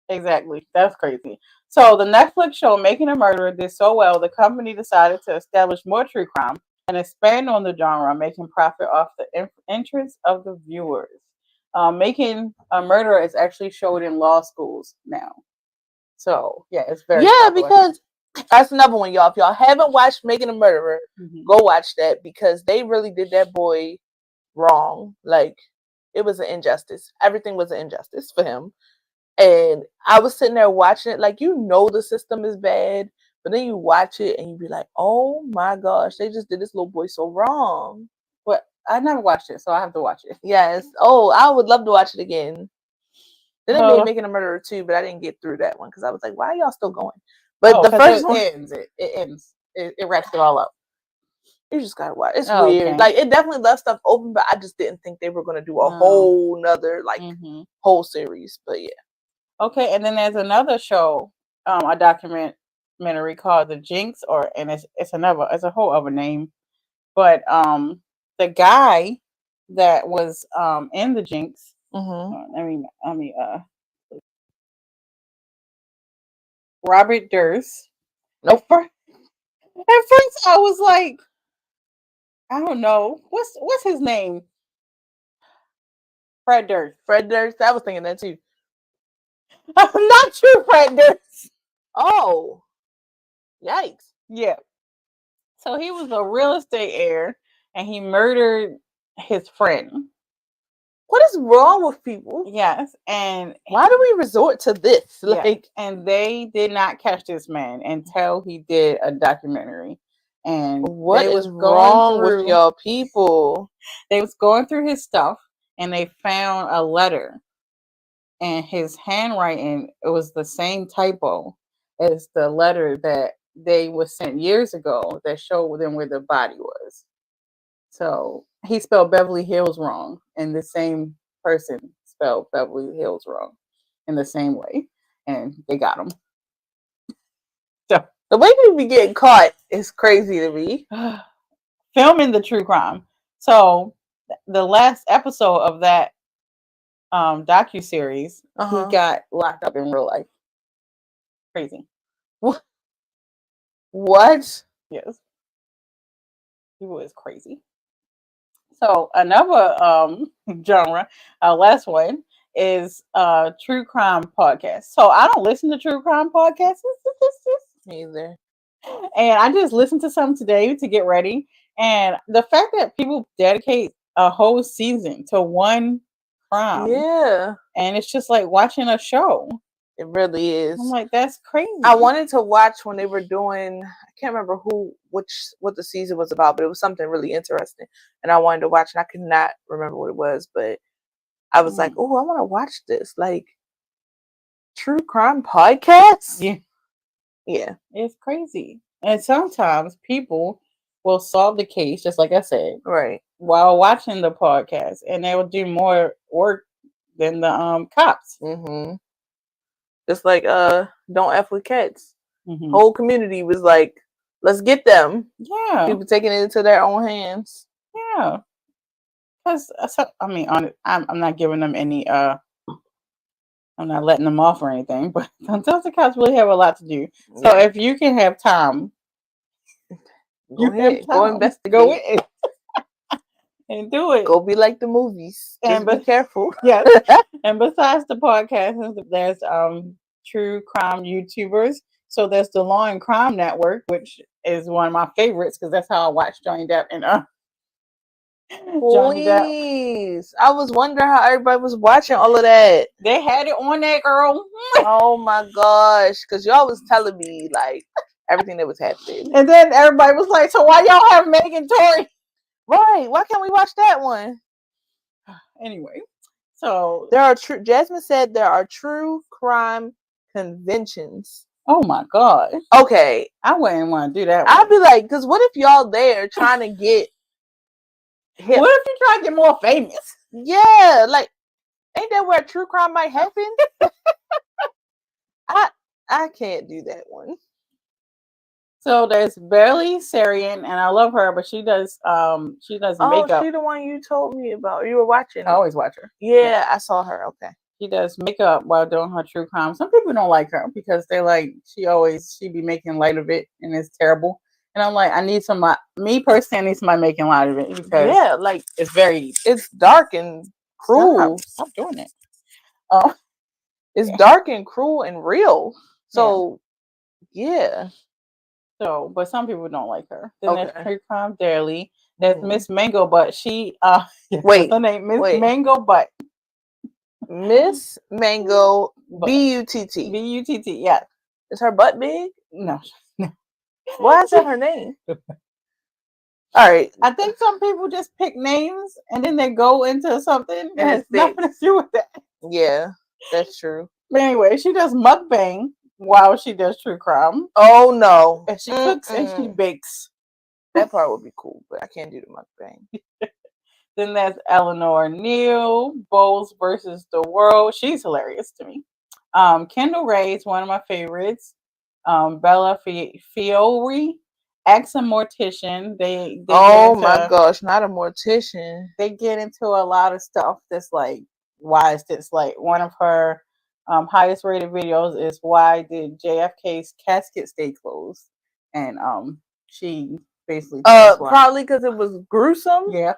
exactly. That's crazy. So the Netflix show Making a Murderer did so well, the company decided to establish more true crime and expand on the genre, making profit off the interest of the viewers. Making a Murderer is actually showed in law schools now. So yeah, it's very popular. because that's another one, y'all. If y'all haven't watched Making a Murderer, go watch that because they really did that boy wrong. Like it was an injustice. Everything was an injustice for him. And I was sitting there watching it, like the system is bad, but then you watch it and you be like, oh my gosh, they just did this little boy so wrong. But I never watched it, so I have to watch it. Yes. Oh, I would love to watch it again. Then they made Making a Murderer too, but I didn't get through that one because I was like, why are y'all still going? But the first one ends. It ends. It wraps it all up. You just gotta watch. It's weird. Okay. Like it definitely left stuff open, but I just didn't think they were gonna do a whole nother whole series. But yeah. Okay, and then there's another show, a documentary called The Jinx, and it's a whole other name, but the guy that was in The Jinx, Robert Durst. Nope. At first, I was like, I don't know what's his name. Fred Durst. I was thinking that too. Not you, Fred Durst. Oh, yikes! Yeah. So he was a real estate heir, and he murdered his friend. What is wrong with people? Yes, and why do we resort to this? yeah, Like, and they did not catch this man until he did a documentary. And what they is was going wrong with through y'all people? they was going through his stuff, and they found a letter, and his handwriting, it was the same typo as the letter that they was sent years ago that showed them where the body was. So he spelled Beverly Hills wrong, and the same person spelled Beverly Hills wrong in the same way, and they got him. So The way people be getting caught is crazy to me. filming the true crime. So the last episode of that docu-series, he got locked up in real life. Crazy. What? Yes. He was crazy. So another genre, last one, is true crime podcast. So I don't listen to true crime podcasts. Me either. And I just listened to some today to get ready. And the fact that people dedicate a whole season to one crime. Yeah. And it's just like watching a show. It really is. I'm like, that's crazy. I wanted to watch when they were doing, I can't remember what the season was about, but it was something really interesting. And I wanted to watch, and I could not remember what it was, but I was like, oh, I want to watch this. Like, true crime podcast? Yeah. Yeah. It's crazy. And sometimes people will solve the case, just like I said, right, while watching the podcast, and they will do more work than the cops. Mm-hmm. Just like don't F with cats. Mm-hmm. Whole community was like, let's get them. Yeah. People taking it into their own hands. Yeah. Because I mean, I'm not giving them any I'm not letting them off or anything, but sometimes the cops really have a lot to do. So if you can have time, go ahead, go investigate, go in and do it. Go be like the movies. Just be careful. Yes. And besides the podcast, there's true crime YouTubers. So there's the Law and Crime Network, which is one of my favorites because that's how I watch Johnny Depp and Johnny Depp. I was wondering how everybody was watching all of that. They had it on that, girl. Oh my gosh, because y'all was telling me like everything that was happening, and then everybody was like, "So why y'all have Megan Tory?" Right? Why can't we watch that one? Anyway, so there are Jasmine said there are true crime conventions. Oh my god. Okay, I wouldn't want to do that. I'd be like, because what if y'all there trying to get hip? What if you try to get more famous? Yeah, like, ain't that where true crime might happen? I can't do that one. So there's Barely Sarian, and I love her, but she does makeup. Oh, she the one you told me about. You were watching. I always watch her. Yeah, I saw her. Okay. She does makeup while doing her true crime. Some people don't like her because they like she be making light of it, and it's terrible. And I'm like, I need somebody. Me personally, I need somebody making light of it because like it's dark and cruel. Stop doing it. It's dark and cruel and real. So yeah. So, but some people don't like her. Then there's True Crime Daily. There's Miss Mango Butt. She what's her name? Miss Mango Butt. Miss Mango B-U-T-T. B-U-T-T, yeah. Is her butt big? No. Why is that her name? All right. I think some people just pick names and then they go into something and has nothing to do with that. Yeah, that's true. But anyway, she does mukbang while she does true crime. Oh no. And she cooks and she bakes. That part would be cool, but I can't do the mukbang. Then there's Eleanor Neal, Bowles versus the World. She's hilarious to me. Kendall Ray is one of my favorites. Bella Fiore, ex a mortician. They oh my gosh, not a mortician. They get into a lot of stuff that's like, why is this? Like one of her highest rated videos is why did JFK's casket stay closed? And she basically probably because it was gruesome. Yeah.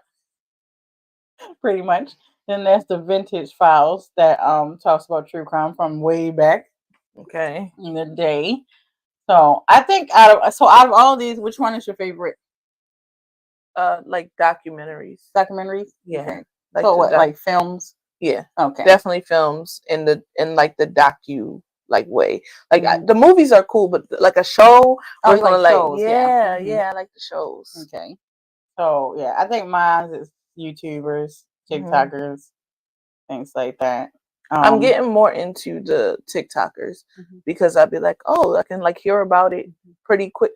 Pretty much. Then there's the Vintage Files that talks about true crime from way back. Okay. in the day. So I think out of all of these, which one is your favorite? Like documentaries. Documentaries? Yeah. Okay. Like so what, like films? Yeah. Okay. Definitely films in like the docu like way. Like the movies are cool, but like a show, we're gonna like shows. I like the shows. Okay. So yeah, I think mine is YouTubers, TikTokers, things like that. I'm getting more into the TikTokers because I'd be like, oh, I can like hear about it pretty quick.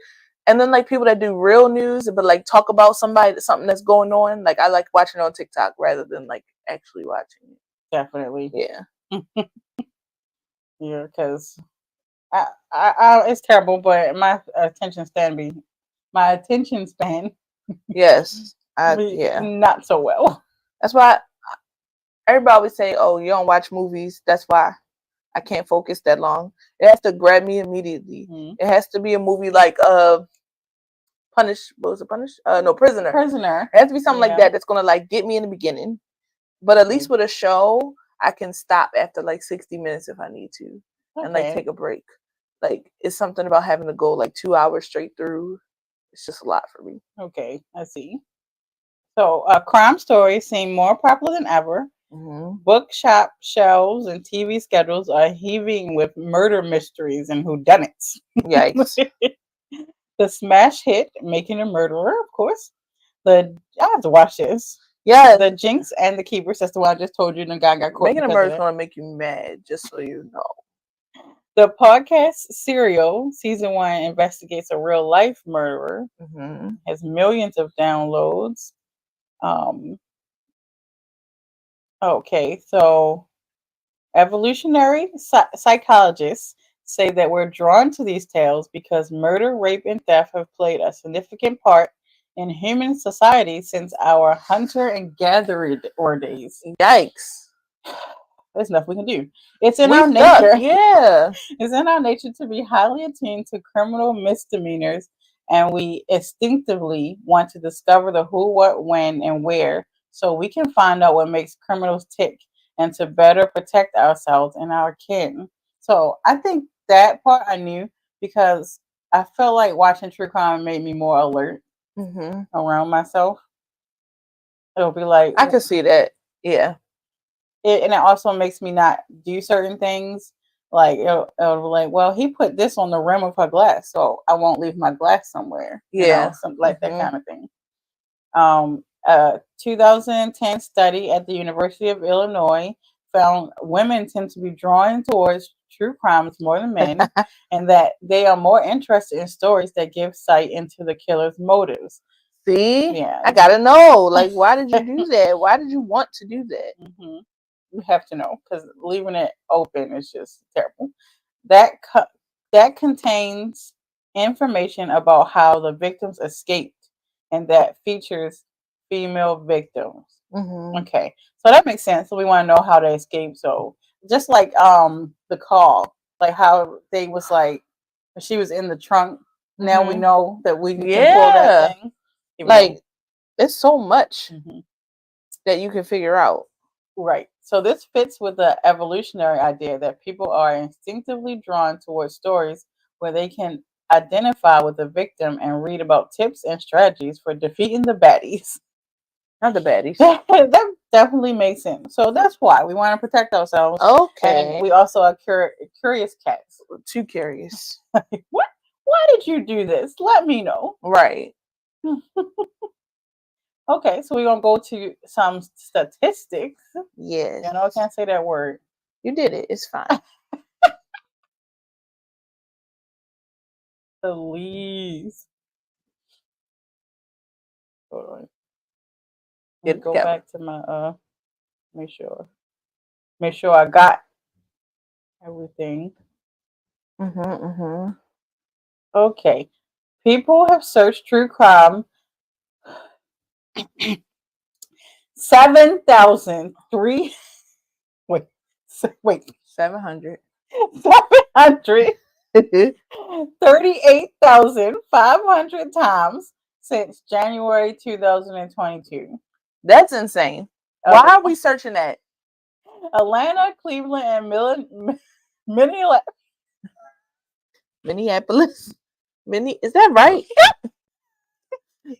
And then like people that do real news, but like talk about something that's going on. Like I like watching it on TikTok rather than like actually watching it. Definitely. Yeah. Yeah, because I, it's terrible, but my attention span Yes. not so well. That's why everybody always say, oh, you don't watch movies. That's why I can't focus that long. It has to grab me immediately. It has to be a movie like Punish. What was it? Punish? No, Prisoner. Prisoner. It has to be something like that that's gonna like get me in the beginning. But at least with a show, I can stop after like 60 minutes if I need to, and like take a break. Like it's something about having to go like 2 hours straight through. It's just a lot for me. Okay, I see. So, crime stories seem more popular than ever. Bookshop shelves and TV schedules are heaving with murder mysteries and whodunits. Yikes. The smash hit, Making a Murderer, of course. I have to watch this. Yeah. The Jinx and the Keepers. That's the one I just told you. And the guy got caught. Making a Murderer is going to make you mad, just so you know. The podcast Serial Season 1 investigates a real life murderer. Has millions of downloads. Okay, so evolutionary psychologists say that we're drawn to these tales because murder, rape, and theft have played a significant part in human society since our hunter and gatherer days. Yikes. There's nothing we can do. It's in our nature. Yeah. It's in our nature to be highly attuned to criminal misdemeanors, and we instinctively want to discover the who, what, when, and where so we can find out what makes criminals tick and to better protect ourselves and our kin. So I think that part I knew because I felt like watching true crime made me more alert around myself. It'll be like I can see that. Yeah. And it also makes me not do certain things. Like it'll be like, well, he put this on the rim of her glass, so I won't leave my glass somewhere. Yeah, you know, something like that kind of thing. A 2010 study at the University of Illinois found women tend to be drawn towards true crimes more than men, and that they are more interested in stories that give sight into the killer's motives. See, yeah, I gotta know. Like, why did you do that? Why did you want to do that? You have to know because leaving it open is just terrible. That contains information about how the victims escaped, and that features female victims. Okay, so that makes sense. So we want to know how they escaped. So just like the call, like how they was like she was in the trunk. Now we know that we can pull that thing. Like it's so much that you can figure out. Right. So this fits with the evolutionary idea that people are instinctively drawn towards stories where they can identify with the victim and read about tips and strategies for defeating the baddies. Not the baddies. That definitely makes sense. So that's why we want to protect ourselves. Okay. And we also are curious cats. Too curious. What? Why did you do this? Let me know. Right. Okay, so we're going to go to some statistics. Yes. You know, I can't say that word. You did it. It's fine. Please. Hold on. Go back to my make sure I got everything. Okay. People have searched true crime 7,003 wait 700 38,500 times since January 2022. That's insane. Why are we searching that? Atlanta, Cleveland, and Minneapolis. Minneapolis. Is that right?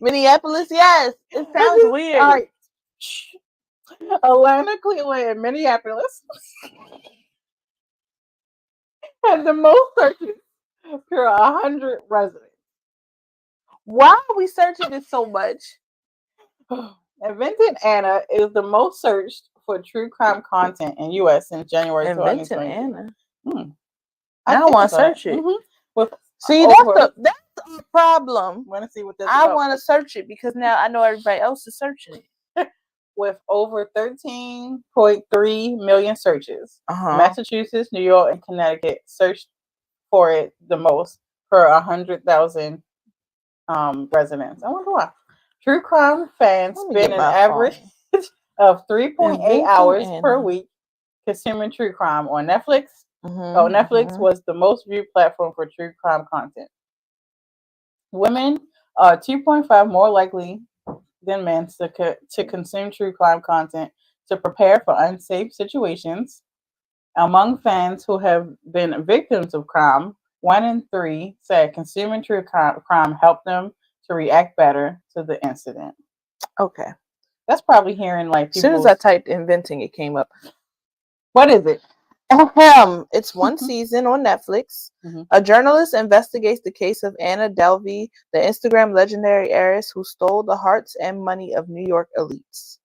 Minneapolis, yes. It sounds weird. All right. Atlanta, Cleveland, and Minneapolis had the most searches per 100 residents. Why are we searching it so much? Inventing Anna is the most searched for true crime content in U.S. since January 2020. Anna. I want to search it. See, over, that's a problem. Want to see what this? I want to search it because now I know everybody else is searching it. With over 13.3 million searches, Massachusetts, New York, and Connecticut searched for it the most per 100,000 residents. I wonder why. True crime fans spend an average of 3.8 hours per week consuming true crime on Netflix. Netflix was the most viewed platform for true crime content. Women are 2.5 more likely than men to consume true crime content to prepare for unsafe situations. Among fans who have been victims of crime, 1 in 3 said consuming true crime helped them to react better to the incident. Okay. That's probably hearing like people. As soon as I typed inventing, it came up. What is it? It's one season on Netflix. A journalist investigates the case of Anna Delvey, the Instagram legendary heiress who stole the hearts and money of New York elites.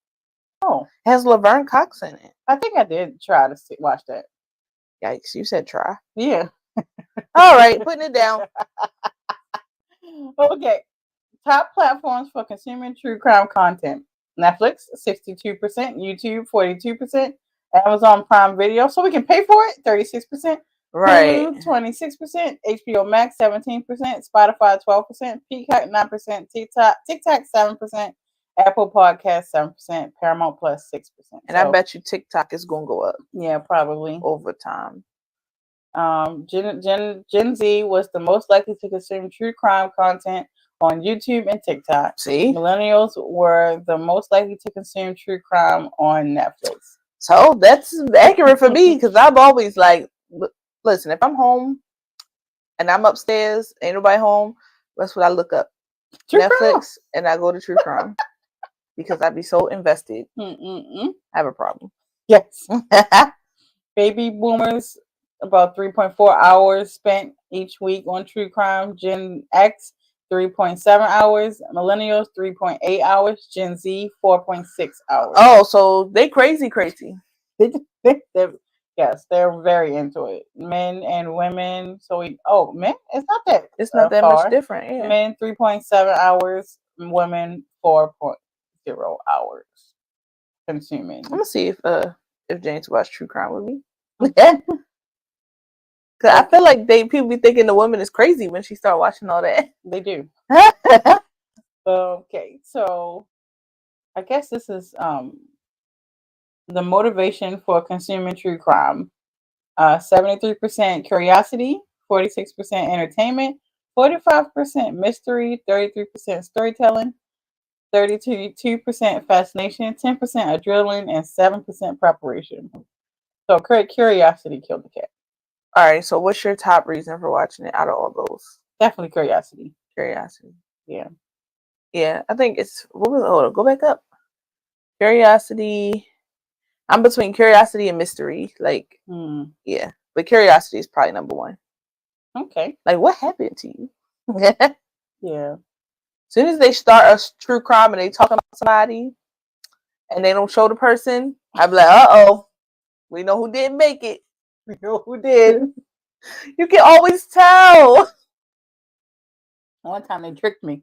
Oh. It has Laverne Cox in it. I think I did try to watch that. Yikes, you said try. Yeah. All right, putting it down. Okay. Top platforms for consuming true crime content. Netflix, 62%. YouTube, 42%. Amazon Prime Video, so we can pay for it, 36%. Right. Hulu, 26%. HBO Max, 17%. Spotify, 12%. Peacock, 9%. TikTok, 7%. Apple Podcast, 7%. Paramount Plus, 6%. And I bet you TikTok is going to go up. Yeah, probably. Over time. Gen Z was the most likely to consume true crime content on YouTube and TikTok. See? Millennials were the most likely to consume true crime on Netflix. So that's accurate for me because I'm always like, listen, if I'm home and I'm upstairs, ain't nobody home, that's what I look up. True Netflix, crime. and I go to true crime because I'd be so invested. I have a problem. Yes. Baby boomers, about 3.4 hours spent each week on true crime. Gen X, 3.7 hours. Millennials, 3.8 hours. Gen Z, 4.6 hours. Oh, so they crazy. Yes, they're very into it. Men and women. So men, it's not that. It's not that much different. Yeah. Men 3.7 hours. Women 4.0 hours consuming. I'm gonna see if James watched true crime with me. Cause I feel like people be thinking the woman is crazy when she start watching all that. They do. Okay, so I guess this is the motivation for consuming true crime. 73% curiosity, 46% entertainment, 45% mystery, 33% storytelling, 32% fascination, 10% adrenaline, and 7% preparation. So curiosity killed the cat. All right, so what's your top reason for watching it out of all those? Definitely curiosity. Yeah. Yeah, I think it's, go back up. Curiosity. I'm between curiosity and mystery. Like, yeah. But curiosity is probably number one. Okay. Like, what happened to you? Yeah. As soon as they start a true crime and they talking about somebody and they don't show the person, I'd be like, uh-oh. We know who didn't make it. We know who did. You can always tell. One time they tricked me.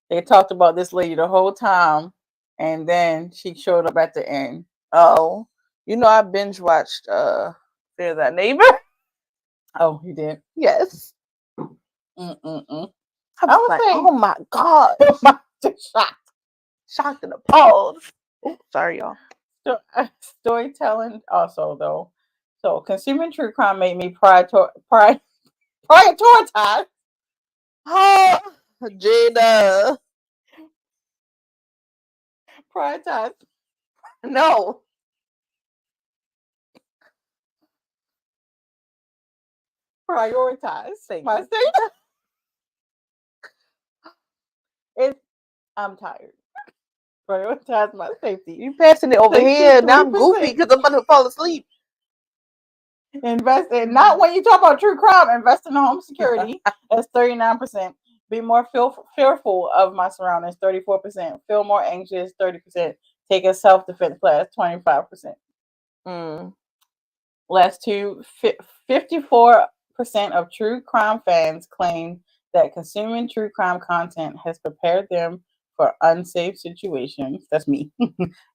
They talked about this lady the whole time, and then she showed up at the end. Oh, you know I binge watched Fear That Neighbor. Oh, you did? Yes. I was like, oh my god, shocked and appalled. Oh, sorry, y'all. Storytelling also though. So consuming true crime made me prioritize. Oh, Jada. Prioritize. No. Prioritize Thank my you. safety. I'm tired. Prioritize my safety. You passing it over here. Now I'm goofy 63%. because I'm about to fall asleep. Invest in, not when you talk about true crime, invest in home security. That's 39%. Be more fearful of my surroundings, 34%. Feel more anxious, 30%. Take a self-defense class, 25%. Last two, 54% of true crime fans claim that consuming true crime content has prepared them for unsafe situations. That's me.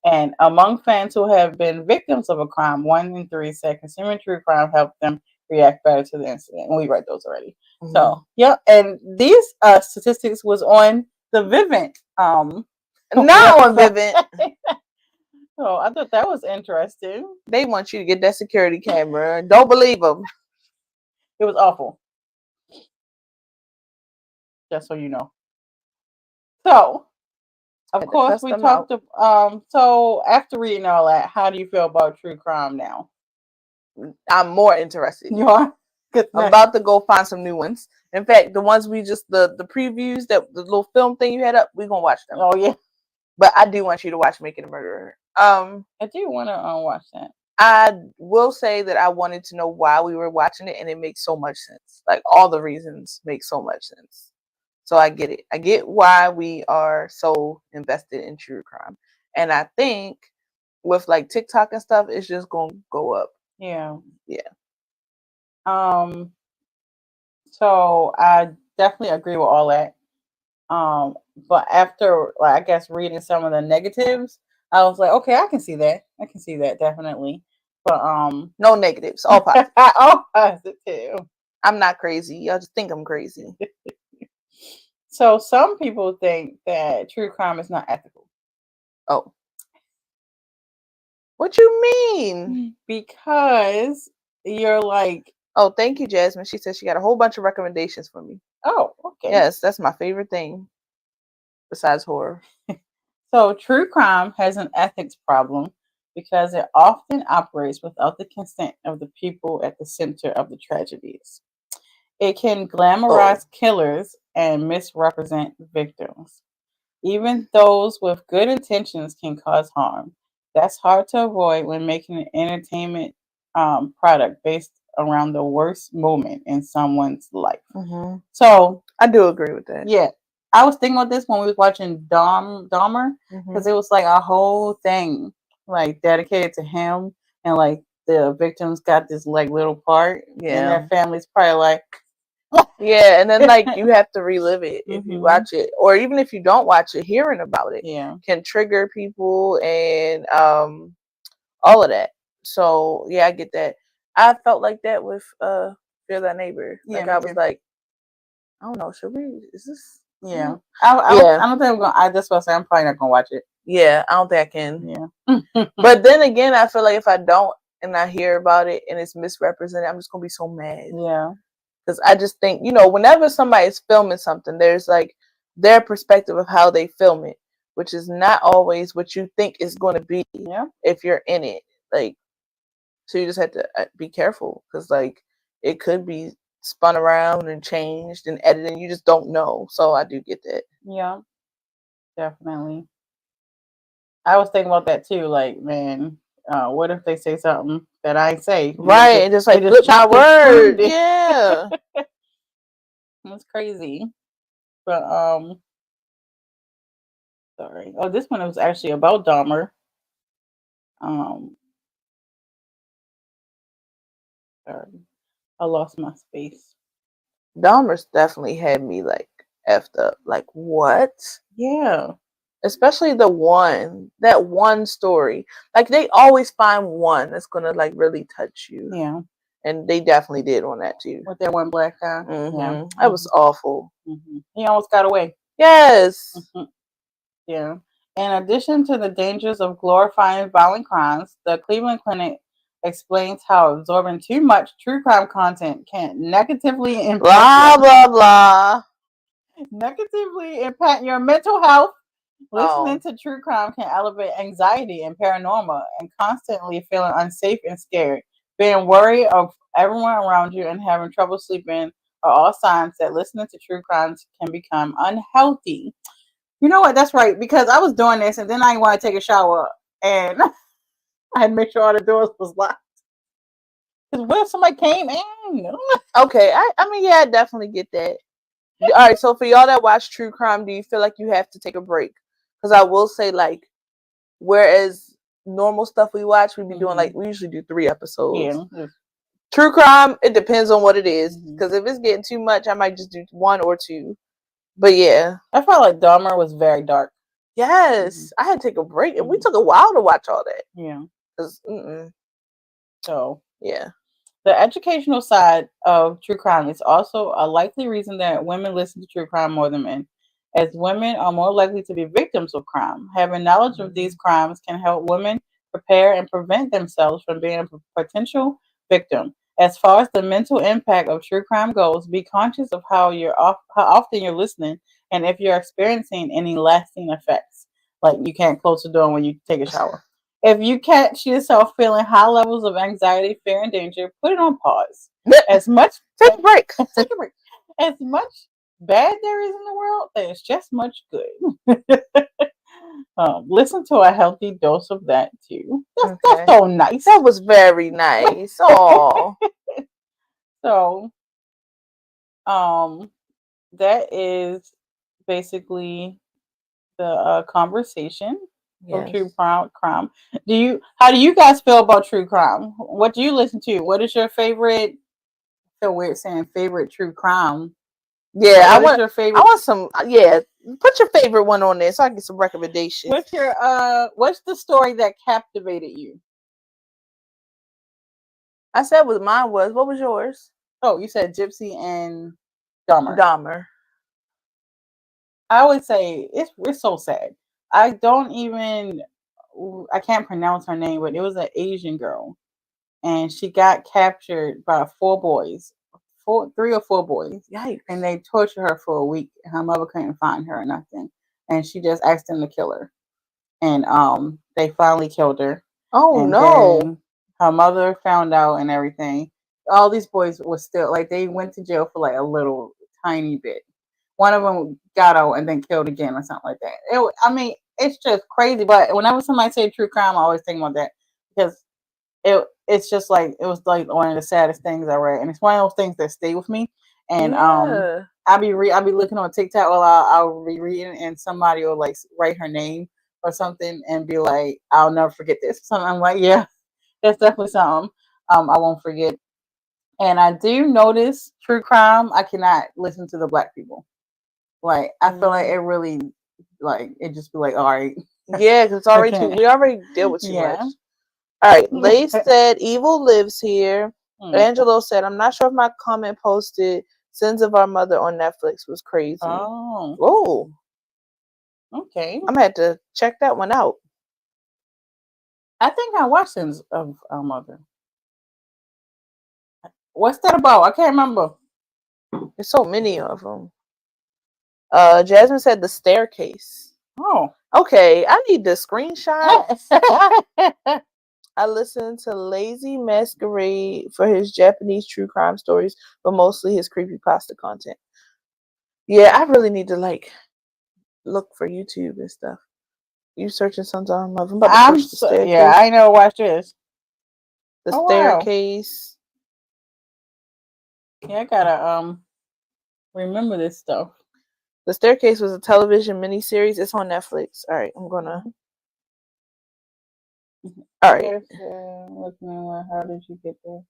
And among fans who have been victims of a crime, 1 in 3 said consuming true crime helped them react better to the incident. And we read those already. So yeah, and these statistics was on the Vivint. Not on Vivint. So I thought that was interesting. They want you to get that security camera. Don't believe them. It was awful. Just so you know. So, of course, we talked. So after reading all that, how do you feel about true crime now? I'm more interested. You are. I'm about to go find some new ones. In fact, the ones we just the previews, that the little film thing you had up, we're gonna watch them. Oh yeah. But I do want you to watch Making a Murderer. I do want to watch that. I will say that I wanted to know why we were watching it, and it makes so much sense. Like, all the reasons make so much sense. So I get it. I get why we are so invested in true crime. And I think with like TikTok and stuff, it's just gonna go up. Yeah. Yeah. So I definitely agree with all that. But after, like, I guess reading some of the negatives, I was like, okay, I can see that. I can see that definitely. But no negatives, all positive. All positive. I'm not crazy. Y'all just think I'm crazy. So some people think that true crime is not ethical. Oh. What you mean? Because you're like... Oh, thank you, Jasmine. She said she got a whole bunch of recommendations for me. Oh, okay. Yes, that's my favorite thing besides horror. So true crime has an ethics problem because it often operates without the consent of the people at the center of the tragedies. It can glamorize killers and misrepresent victims. Even those with good intentions can cause harm. That's hard to avoid when making an entertainment product based around the worst moment in someone's life. Mm-hmm. So I do agree with that. Yeah. I was thinking about this when we was watching Dahmer, because it was like a whole thing like dedicated to him, and like the victims got this like little part, and their family's probably like... Yeah, and then like you have to relive it if you watch it, or even if you don't watch it, hearing about it can trigger people and all of that. So yeah, I get that. I felt like that with Fear Thy Neighbor. Like I was like, I don't know, should we? Is this? Yeah, I don't think I'm gonna. That's what I say. I'm probably not gonna watch it. Yeah, I don't think I can. Yeah, but then again, I feel like if I don't and I hear about it and it's misrepresented, I'm just gonna be so mad. Yeah. Because I just think, whenever somebody is filming something, there's like their perspective of how they film it, which is not always what you think is going to be if you're in it. Like, so you just have to be careful, because like it could be spun around and changed and edited. You just don't know. So I do get that. Yeah, definitely. I was thinking about that too. Like, man, what if they say something that I say? Right, and just like flip my word. Yeah. It's crazy. But sorry. Oh, this one was actually about Dahmer. Sorry, I lost my space. Dahmer's definitely had me like effed up. Like, what? Yeah. Especially that one story. Like, they always find one that's gonna like really touch you. Yeah. And they definitely did on that too. With that one black guy. Yeah. That was awful. He almost got away. Yes. Yeah. In addition to the dangers of glorifying violent crimes, the Cleveland Clinic explains how absorbing too much true crime content can negatively impact negatively impact your mental health. Listening to true crime can elevate anxiety and paranoia, and constantly feeling unsafe and scared. Being wary of everyone around you, and having trouble sleeping are all signs that listening to true crimes can become unhealthy. You know what? That's right. Because I was doing this and then I didn't want to take a shower and I had to make sure all the doors was locked. Because what if somebody came in? Okay, I mean, yeah, I definitely get that. All right, so for y'all that watch true crime, do you feel like you have to take a break? Because I will say, like, whereas normal stuff we watch, we be doing like we usually do 3 episodes. Yeah. True crime, it depends on what it is. Mhm. Because if it's getting too much, I might just do 1 or 2. But yeah, I felt like Dahmer was very dark. yes, I had to take a break, and we took a while to watch all that. Yeah. 'Cause, So yeah. the educational side of true crime is also a likely reason that women listen to true crime more than men, as women are more likely to be victims of crime. Having knowledge of these crimes can help women prepare and prevent themselves from being a potential victim. As far as the mental impact of true crime goes, be conscious of how often you're listening and if you're experiencing any lasting effects. Like you can't close the door when you take a shower. If you catch yourself feeling high levels of anxiety, fear, and danger, put it on pause. As much Take a break. take a break. As much bad there is in the world, there's just much good. Listen to a healthy dose of that too. That's so nice. That was very nice. Oh, So, that is basically the conversation of true crime. How do you guys feel about true crime? What do you listen to? What is your favorite? So weird saying favorite true crime. Yeah, I want your favorite. I want some. Yeah, put your favorite one on there so I can get some recommendations. What's the story that captivated you? I said what mine was. What was yours? Oh, you said Gypsy and Dahmer. Dahmer. I would say it's so sad. I can't pronounce her name, but it was an Asian girl, and she got captured by 4 boys, 3 or 4 boys. Yikes! And they tortured her for a week. Her mother couldn't find her or nothing, and she just asked them to kill her. And they finally killed her. Oh and no! Then her mother found out and everything. All these boys were still like they went to jail for like a little tiny bit. One of them got out and then killed again or something like that. I mean, it's just crazy. But whenever somebody say true crime, I always think about that because it's just like it was like one of the saddest things I read, and it's one of those things that stay with me. And I'll be looking on TikTok while I'll be reading, and somebody will like write her name or something and be like, "I'll never forget this." Something I'm like, yeah, that's definitely something I won't forget. And I do notice true crime. I cannot listen to the black people. Like I feel like it really, like it just be like, all right, yeah, because it's already we already deal with too much. All right, Lace said Evil lives here. Angelo said, I'm not sure if my comment posted Sins of Our Mother on Netflix was crazy. Oh. Okay. I'm gonna have to check that one out. I think I watched Sins of Our Mother. What's that about? I can't remember. There's so many of them. Jasmine said The Staircase. Oh. Okay, I need the screenshot. I listened to Lazy Masquerade for his Japanese true crime stories, but mostly his creepypasta content. Yeah, I really need to like look for YouTube and stuff. You searching Sons of Our Mother? I'm about to search The Staircase. Yeah, I know. Watch this. The Staircase. Wow. Yeah, I gotta remember this stuff. The Staircase was a television miniseries. It's on Netflix. All right, I'm gonna. All right. How did you get there?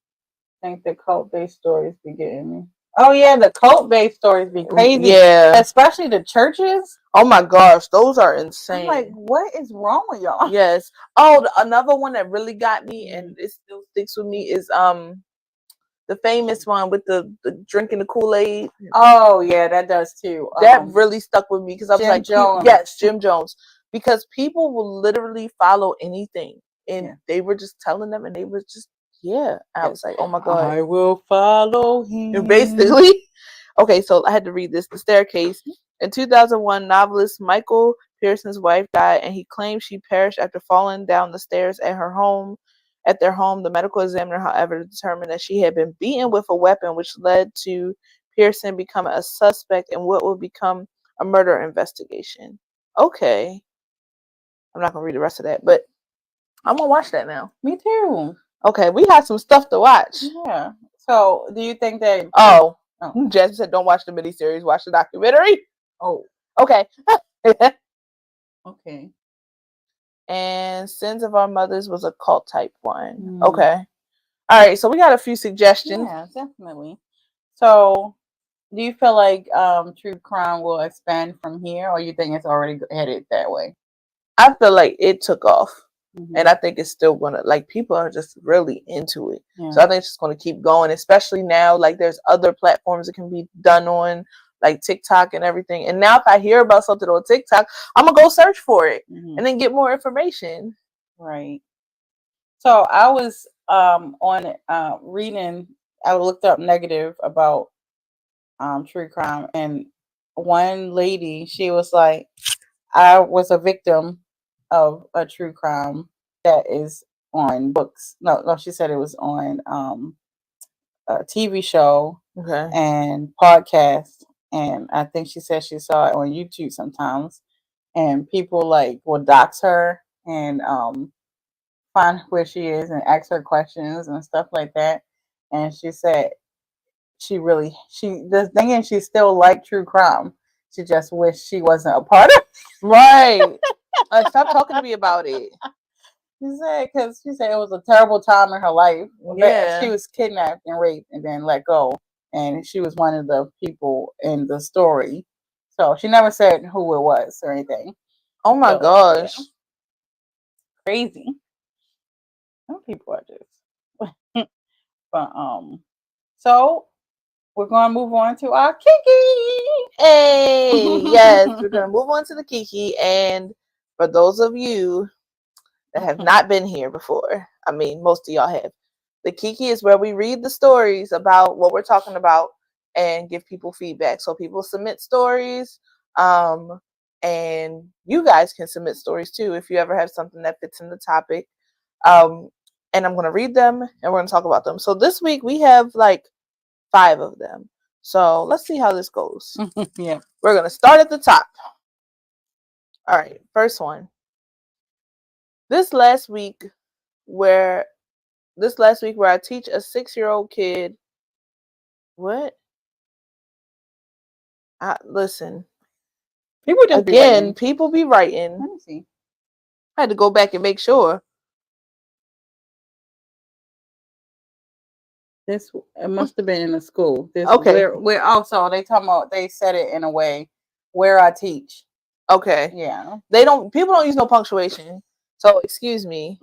I think the cult-based stories be getting me. Oh yeah, the cult-based stories be crazy. Yeah, especially the churches. Oh my gosh, those are insane. I'm like, what is wrong with y'all? Yes. Oh, another one that really got me and it still sticks with me is the famous one with the drinking the Kool-Aid. Oh yeah, that does too. That really stuck with me because I was like, Jones. Yes, Jim Jones. Because people will literally follow anything, and they were just telling them, and they were just I was like, oh my god, I will follow him. Basically, okay. So I had to read this. The Staircase. In 2001, novelist Michael Pearson's wife died, and he claimed she perished after falling down the stairs at her home At their home, the medical examiner, however, determined that she had been beaten with a weapon, which led to Pearson becoming a suspect in what would become a murder investigation. Okay. I'm not going to read the rest of that, but I'm going to watch that now. Me too. Okay, we have some stuff to watch. Yeah. So, do you think that... Oh. Jasmine said, don't watch the miniseries, watch the documentary. Oh. Okay. Okay. And Sins of Our Mothers was a cult type one. Okay. All right, so we got a few suggestions. Yeah, definitely. So, do you feel like true crime will expand from here, or you think it's already headed that way? I feel like it took off. And I think it's still gonna, like, people are just really into it. Yeah. So I think it's just gonna keep going, especially now. Like, there's other platforms that can be done on, like TikTok and everything. And now if I hear about something on TikTok, I'm gonna go search for it and then get more information. Right. So I was on reading. I looked up negative about true crime, and one lady, she was like, I was a victim of a true crime that is on books. No, she said it was on a TV show and podcast, and I think she said she saw it on YouTube sometimes, and people like will dox her and find where she is and ask her questions and stuff like that. And she said the thing is, she still liked true crime. She just wished she wasn't a part of it. Right. Stop talking to me about it. She said it was a terrible time in her life. Yeah. She was kidnapped and raped and then let go. And she was one of the people in the story. So she never said who it was or anything. Oh my gosh. Yeah. Crazy. Some people are just. But so we're gonna move on to our Kiki. Hey, yes, we're gonna move on to the Kiki. And for those of you that have not been here before, I mean, most of y'all have. The Kiki is where we read the stories about what we're talking about and give people feedback. So people submit stories, and you guys can submit stories too if you ever have something that fits in the topic. And I'm gonna read them and we're gonna talk about them. So this week we have like 5 of them. So let's see how this goes. Yeah. We're gonna start at the top. All right, first one. This last week where I teach a 6-year-old kid. What? Listen. People just people be writing. Let me see. I had to go back and make sure. It must have been in a school. Okay. Where also they talking about, they said it in a way where I teach. Okay. Yeah. People don't use no punctuation. So excuse me.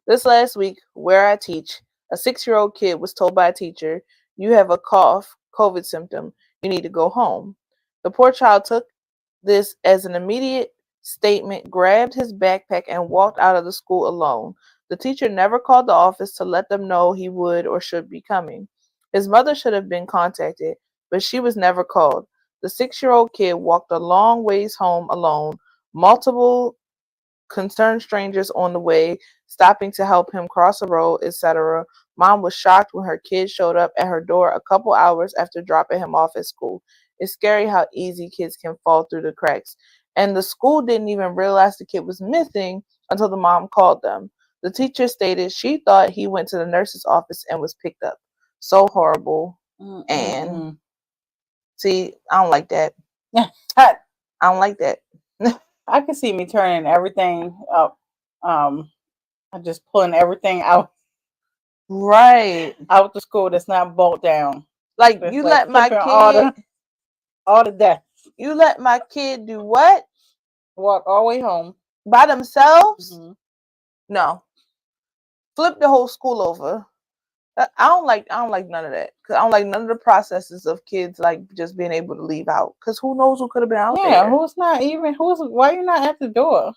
This last week where I teach, a 6-year-old kid was told by a teacher, "You have a cough, COVID symptom. You need to go home." The poor child took this as an immediate statement, grabbed his backpack, and walked out of the school alone. The teacher never called the office to let them know he would or should be coming. His mother should have been contacted, but she was never called. The 6-year-old kid walked a long ways home alone, multiple concerned strangers on the way, stopping to help him cross a road, etc. Mom was shocked when her kid showed up at her door a couple hours after dropping him off at school. It's scary how easy kids can fall through the cracks. And the school didn't even realize the kid was missing until the mom called them. The teacher stated she thought he went to the nurse's office and was picked up. So horrible. And see, I don't like that. I don't like that. I can see me turning everything up. I'm just pulling everything out. Right. Out the school that's not bolted down. Like, you let my kid all the desks. You let my kid do what? Walk all the way home by themselves? Mm-hmm. No. Flip the whole school over. I don't like none of that. Cause I don't like none of the processes of kids like just being able to leave out. Cause who knows who could have been out there? Yeah, why you not at the door?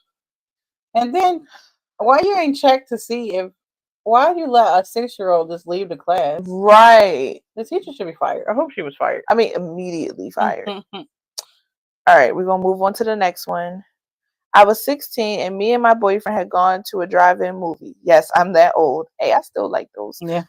And then why you ain't checked to see why you let a 6-year-old just leave the class? Right. The teacher should be fired. I hope she was fired. I mean, immediately fired. All right, we're gonna move on to the next one. I was 16 and me and my boyfriend had gone to a drive-in movie. Yes, I'm that old. Hey, I still like those. Yeah.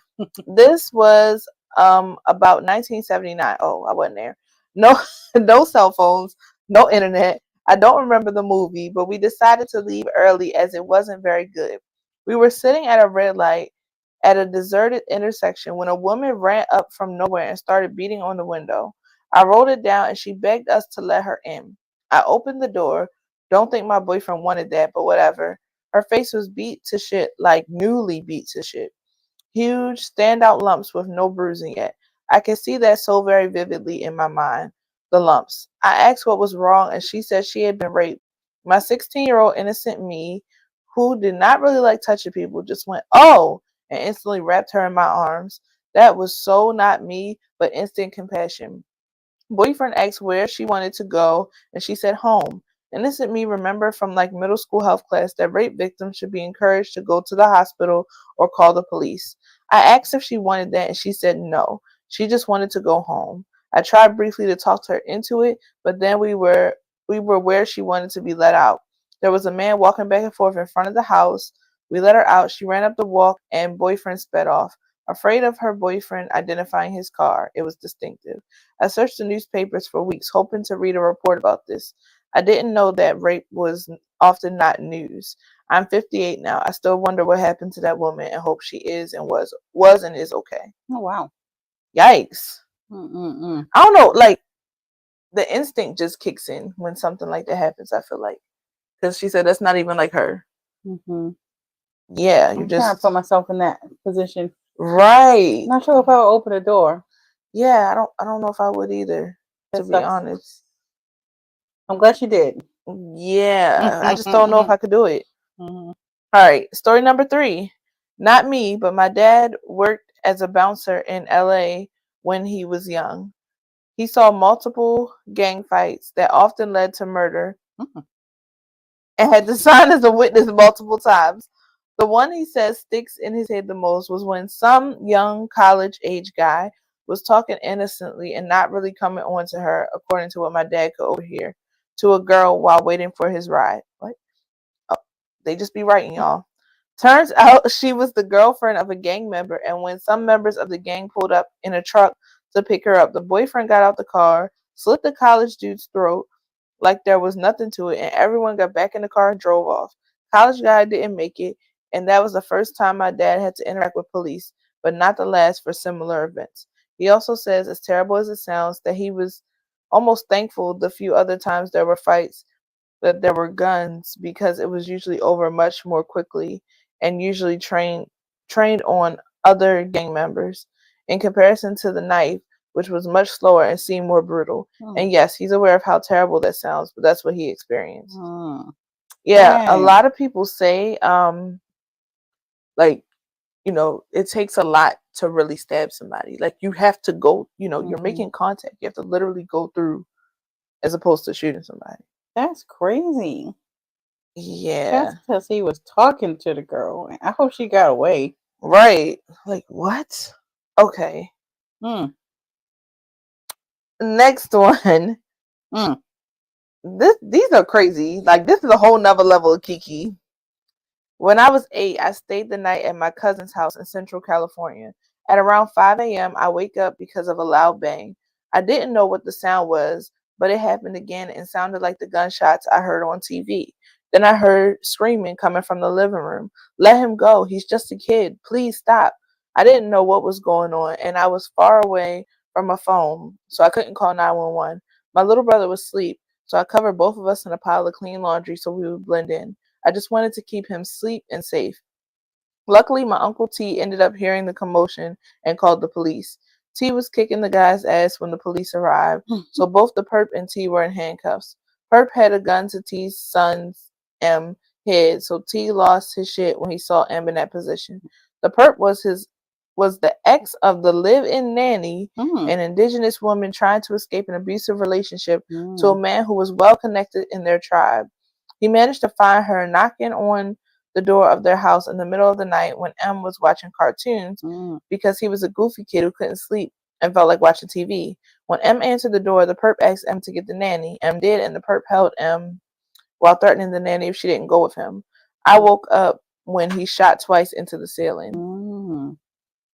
This was about 1979. Oh, I wasn't there. No no cell phones, no internet. I don't remember the movie, but we decided to leave early as it wasn't very good. We were sitting at a red light at a deserted intersection when a woman ran up from nowhere and started beating on the window. I rolled it down and she begged us to let her in. I opened the door. Don't think my boyfriend wanted that, but whatever. Her face was beat to shit, like newly beat to shit. Huge, standout lumps with no bruising yet. I can see that so very vividly in my mind. The lumps. I asked what was wrong, and she said she had been raped. My 16-year-old innocent me, who did not really like touching people, just went, oh, and instantly wrapped her in my arms. That was so not me, but instant compassion. Boyfriend asked where she wanted to go, and she said home. Innocent me remember from like middle school health class that rape victims should be encouraged to go to the hospital or call the police. I asked if she wanted that, and she said no. She just wanted to go home. I tried briefly to talk to her into it, but then we were where she wanted to be let out. There was a man walking back and forth in front of the house. We let her out. She ran up the walk, and boyfriend sped off. Afraid of her boyfriend identifying his car. It was distinctive. I searched the newspapers for weeks, hoping to read a report about this. I didn't know that rape was often not news. I'm 58 now. I still wonder what happened to that woman and hope she is and was and is okay. Oh wow. Yikes. Mm-mm-mm. I don't know, like the instinct just kicks in when something like that happens, I feel like. Because she said that's not even like her. Mm-hmm. Yeah, you I'm trying to just put myself in that position. right. Not sure if I would open the door. Yeah, I don't know if I would either, to That be sucks. honest. I'm glad you did. Yeah, I just don't know if Mm-hmm. I could do it. All right, story number 3. Not me, but my dad worked as a bouncer in LA when he was young. He saw multiple gang fights that often led to murder and had to sign as a witness multiple times. The one he says sticks in his head the most was when some young college age guy was talking innocently and not really coming on to her, according to what my dad could overhear, to a girl while waiting for his ride. What? Oh, they just be writing, y'all. Turns out she was the girlfriend of a gang member, and when some members of the gang pulled up in a truck to pick her up, the boyfriend got out the car, slit the college dude's throat like there was nothing to it, and everyone got back in the car and drove off. College guy didn't make it, and that was the first time my dad had to interact with police, but not the last for similar events. He also says, as terrible as it sounds, that he was almost thankful the few other times there were fights that there were guns because it was usually over much more quickly and usually trained on other gang members in comparison to the knife, which was much slower and seemed more brutal. And yes, he's aware of how terrible that sounds, but that's what he experienced. Yeah, a Dang. lot of people say like, it takes a lot to really stab somebody. Like you have to go, you're making contact. You have to literally go through as opposed to shooting somebody. That's crazy. Yeah. That's because he was talking to the girl. I hope she got away. Right. Like what? Okay. Mm. Next one. Mm. These are crazy. Like this is a whole nother level of Kiki. When I was 8, I stayed the night at my cousin's house in Central California. At around 5 a.m., I wake up because of a loud bang. I didn't know what the sound was, but it happened again and sounded like the gunshots I heard on TV. Then I heard screaming coming from the living room. Let him go. He's just a kid. Please stop. I didn't know what was going on, and I was far away from a phone, so I couldn't call 911. My little brother was asleep, so I covered both of us in a pile of clean laundry so we would blend in. I just wanted to keep him asleep and safe. Luckily, my Uncle T ended up hearing the commotion and called the police. T was kicking the guy's ass when the police arrived, so both the perp and T were in handcuffs. Perp had a gun to T's son's M head, so T lost his shit when he saw M in that position. The perp was the ex of the live-in nanny, an indigenous woman trying to escape an abusive relationship to a man who was well connected in their tribe. He managed to find her knocking on the door of their house in the middle of the night when M was watching cartoons because he was a goofy kid who couldn't sleep and felt like watching TV. When M answered the door, the perp asked M to get the nanny. M did, and the perp held M while threatening the nanny if she didn't go with him. I woke up when he shot twice into the ceiling.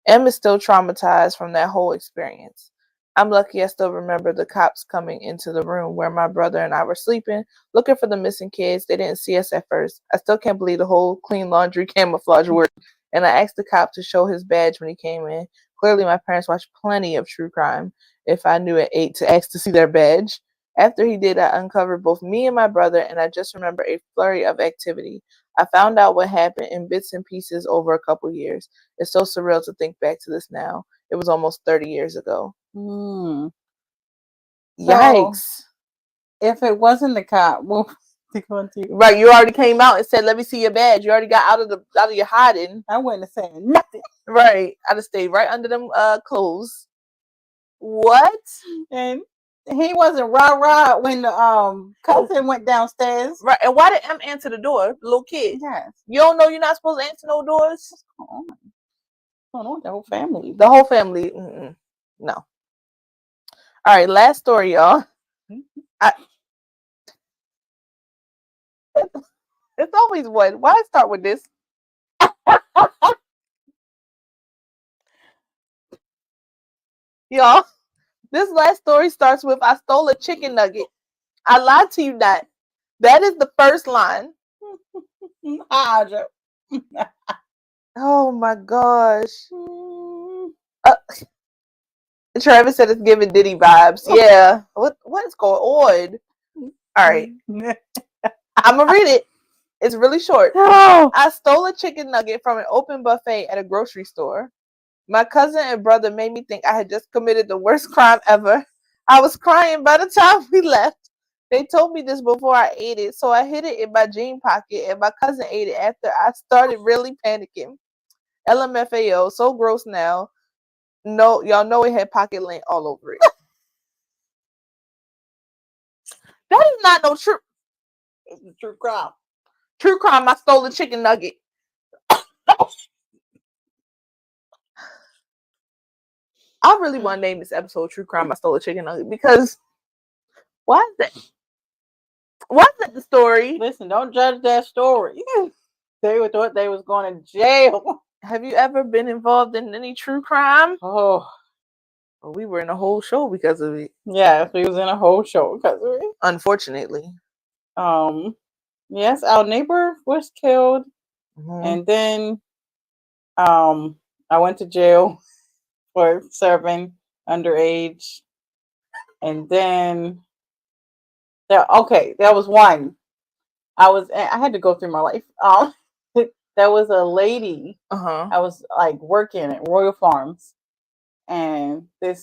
M is still traumatized from that whole experience. I'm lucky I still remember the cops coming into the room where my brother and I were sleeping, looking for the missing kids. They didn't see us at first. I still can't believe the whole clean laundry camouflage worked. And I asked the cop to show his badge when he came in. Clearly, my parents watched plenty of true crime. If I knew at 8 to ask to see their badge. After he did, I uncovered both me and my brother, and I just remember a flurry of activity. I found out what happened in bits and pieces over a couple years. It's so surreal to think back to this now. It was almost 30 years ago. Yikes. So, if it wasn't the cop, what was he going to do? Right, you already came out and said, "Let me see your badge." You already got out of your hiding. I wouldn't have said nothing. Right. I'd have stayed right under them clothes. What? And he wasn't rah-rah when the cousin went downstairs. Right. And why did M answer the door? The little kid. Yes. You don't know you're not supposed to answer no doors? What's going on with the whole family? The whole family. No. All right, last story, y'all. It's always one. Why start with this? Y'all, this last story starts with, I stole a chicken nugget. I lied to you not. That is the first line. Oh my gosh. Travis said it's giving Diddy vibes. Yeah. What is going on? All right. I'm going to read it. It's really short. I stole a chicken nugget from an open buffet at a grocery store. My cousin and brother made me think I had just committed the worst crime ever. I was crying by the time we left. They told me this before I ate it, so I hid it in my jean pocket, and my cousin ate it after I started really panicking. LMFAO, so gross now. No, y'all know it had pocket lint all over it. That is not no true. It's a true crime. True crime, I stole a chicken nugget. I really want to name this episode True Crime, I Stole a Chicken Nugget, because why is that? Why is that the story? Listen, don't judge that story. They thought they was going to jail. Have you ever been involved in any true crime? Oh. Well, we were in a whole show because of it. Yes, we was in a whole show because of it. Unfortunately. Yes, our neighbor was killed. And then I went to jail for serving underage. And then there was one. I had to go through my life. There was a lady. I was like working at Royal Farms, and I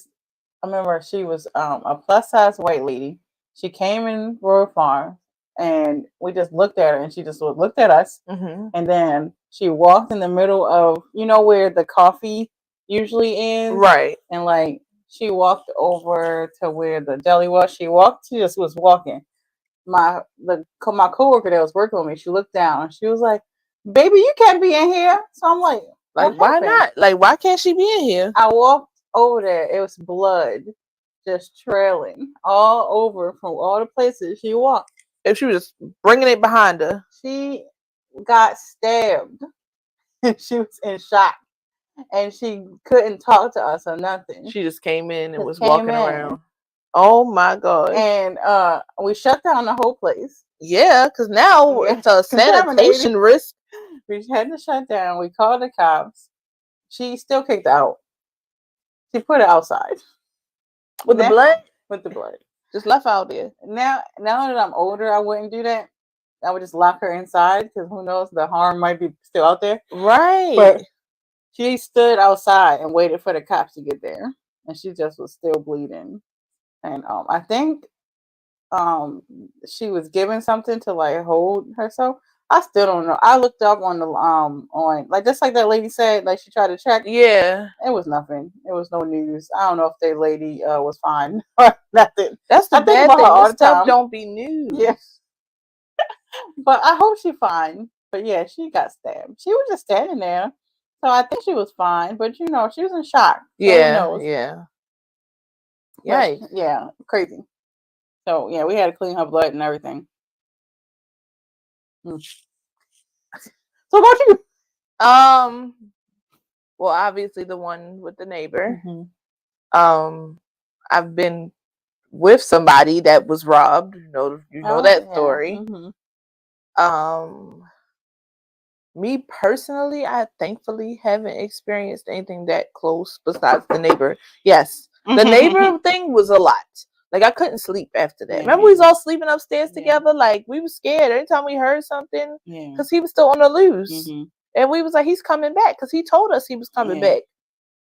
remember she was a plus size white lady. She came in Royal Farms, and we just looked at her, and she just looked at us, and then she walked in the middle of where the coffee usually is, right? And like she walked over to where the deli was. She just was walking. My coworker that was working with me, she looked down and she was like, "Baby, you can't be in here." So I'm like, why not? Like, why can't she be in here? I walked over there. It was blood just trailing all over from all the places she walked. If she was just bringing it behind her. She got stabbed. She was in shock. And she couldn't talk to us or nothing. She just came in and was walking around. Oh my God. And we shut down the whole place. Yeah, because now it's a sanitation risk. We had to shut down. We called the cops. She still kicked out. She put it outside. With the blood? With the blood. Just left out there. Now that I'm older, I wouldn't do that. I would just lock her inside because who knows, the harm might be still out there. Right. But she stood outside and waited for the cops to get there. And she just was still bleeding. And I think she was given something to like hold herself. I still don't know. I looked up on the on like just like that lady said, like she tried to check. Yeah. It was nothing. It was no news. I don't know if that lady was fine or nothing. That's the bad thing. All the stuff don't be news. Yeah. But I hope she's fine. But yeah, she got stabbed. She was just standing there. So I think she was fine. But she was in shock. So yeah. Yeah. Yeah. Yeah. Crazy. So yeah, we had to clean her blood and everything. So what you? Well, obviously the one with the neighbor. Mm-hmm. I've been with somebody that was robbed. You know that story. Mm-hmm. Me personally, I thankfully haven't experienced anything that close besides the neighbor. Yes, the neighbor thing was a lot. Like, I couldn't sleep after that. Remember, we was all sleeping upstairs together. Like, we was scared every time we heard something because he was still on the loose. And we was like, he's coming back because he told us he was coming back.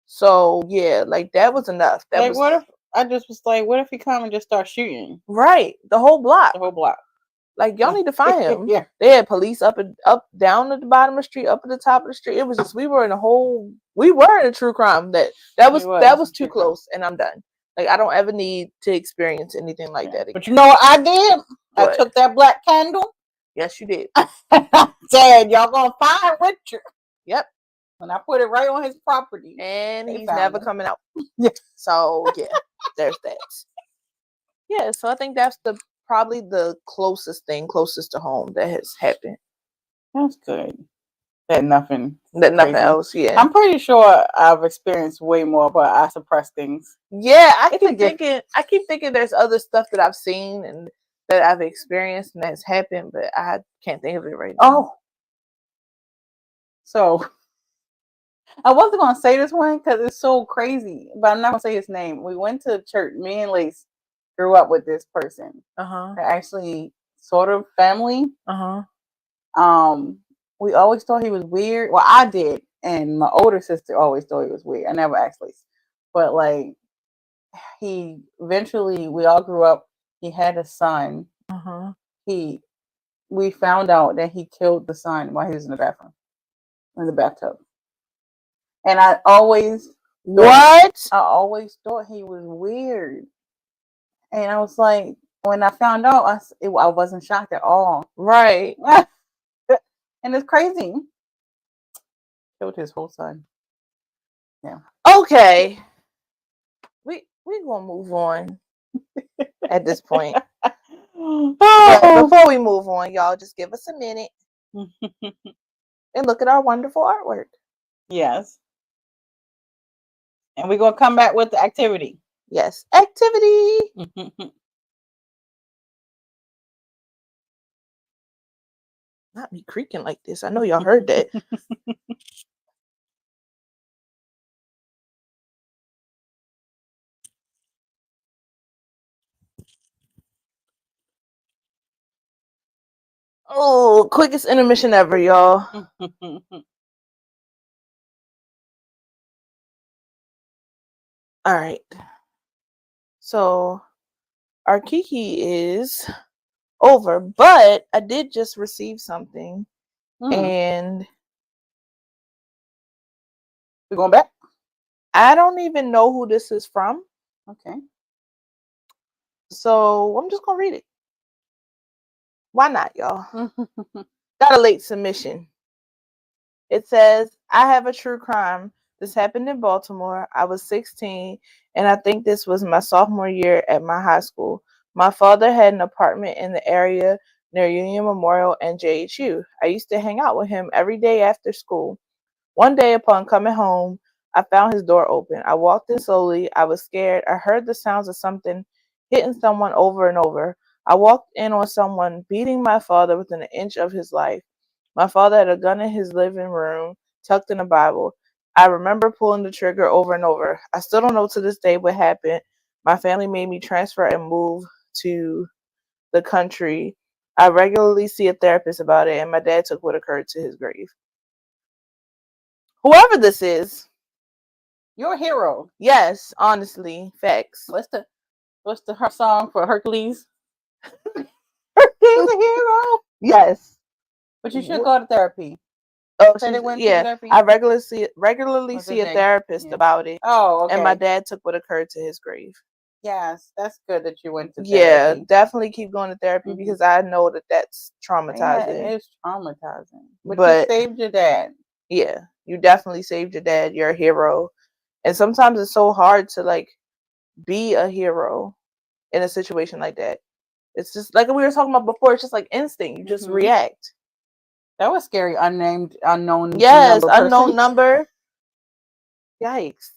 So, yeah, like, that was enough. That was, what if I just was like, what if he come and just start shooting? Right. The whole block. The whole block. Like, y'all need to find him. They had police up, down at the bottom of the street, up at the top of the street. It was just, we were in a true crime. That was too close, and I'm done. Like, I don't ever need to experience anything like that again. But you know what I did? What? I took that black candle. Yes, you did. Said, y'all gonna find Richard. Yep. And I put it right on his property. And he's never coming out. So, yeah, there's that. Yeah, so I think that's probably the closest to home that has happened. That's good. That nothing else. Yeah, I'm pretty sure I've experienced way more, but I suppress things. Yeah, I keep thinking there's other stuff that I've seen and that I've experienced and that's happened, but I can't think of it right now. Oh, so I wasn't gonna say this one because it's so crazy, but I'm not gonna say his name. We went to church. Me and Lace grew up with this person. They're actually sort of family. We always thought he was weird. Well, I did, and my older sister always thought he was weird. I never asked Lace, but like we all grew up. He had a son. We found out that he killed the son while he was in the bathtub. And I always thought he was weird. And I was like, when I found out, I wasn't shocked at all. Right. And it's crazy. Killed his whole son. Yeah. Okay. We gonna move on at this point. But before we move on, y'all just give us a minute and look at our wonderful artwork. Yes. And we're gonna come back with the activity. Yes, activity. Not me creaking like this. I know y'all heard that. Oh, quickest intermission ever, y'all. All right. So our Kiki is over, but I did just receive something. And we're going back? I don't even know who this is from. Okay. So I'm just going to read it. Why not, y'all? Got a late submission. It says, I have a true crime. This happened in Baltimore. I was 16, and I think this was my sophomore year at my high school. My father had an apartment in the area near Union Memorial and JHU. I used to hang out with him every day after school. One day, upon coming home, I found his door open. I walked in slowly. I was scared. I heard the sounds of something hitting someone over and over. I walked in on someone beating my father within an inch of his life. My father had a gun in his living room, tucked in a Bible. I remember pulling the trigger over and over. I still don't know to this day what happened. My family made me transfer and move to the country. I regularly see a therapist about it, and my dad took what occurred to his grave. Whoever this is, you're a hero. Yes, honestly, facts. What's her song for Hercules? Hercules a hero. Yes, but you should go to therapy. Oh, yeah. I regularly see a therapist about it. Oh, okay. And my dad took what occurred to his grave. Yes, that's good that you went to therapy. Yeah, definitely keep going to therapy because I know that that's traumatizing. Yeah, it's traumatizing. But you saved your dad. Yeah, you definitely saved your dad. You're a hero. And sometimes it's so hard to like be a hero in a situation like that. It's just like we were talking about before. It's just like instinct. You just react. That was scary. Unknown. Yes, number unknown person. number. Yikes.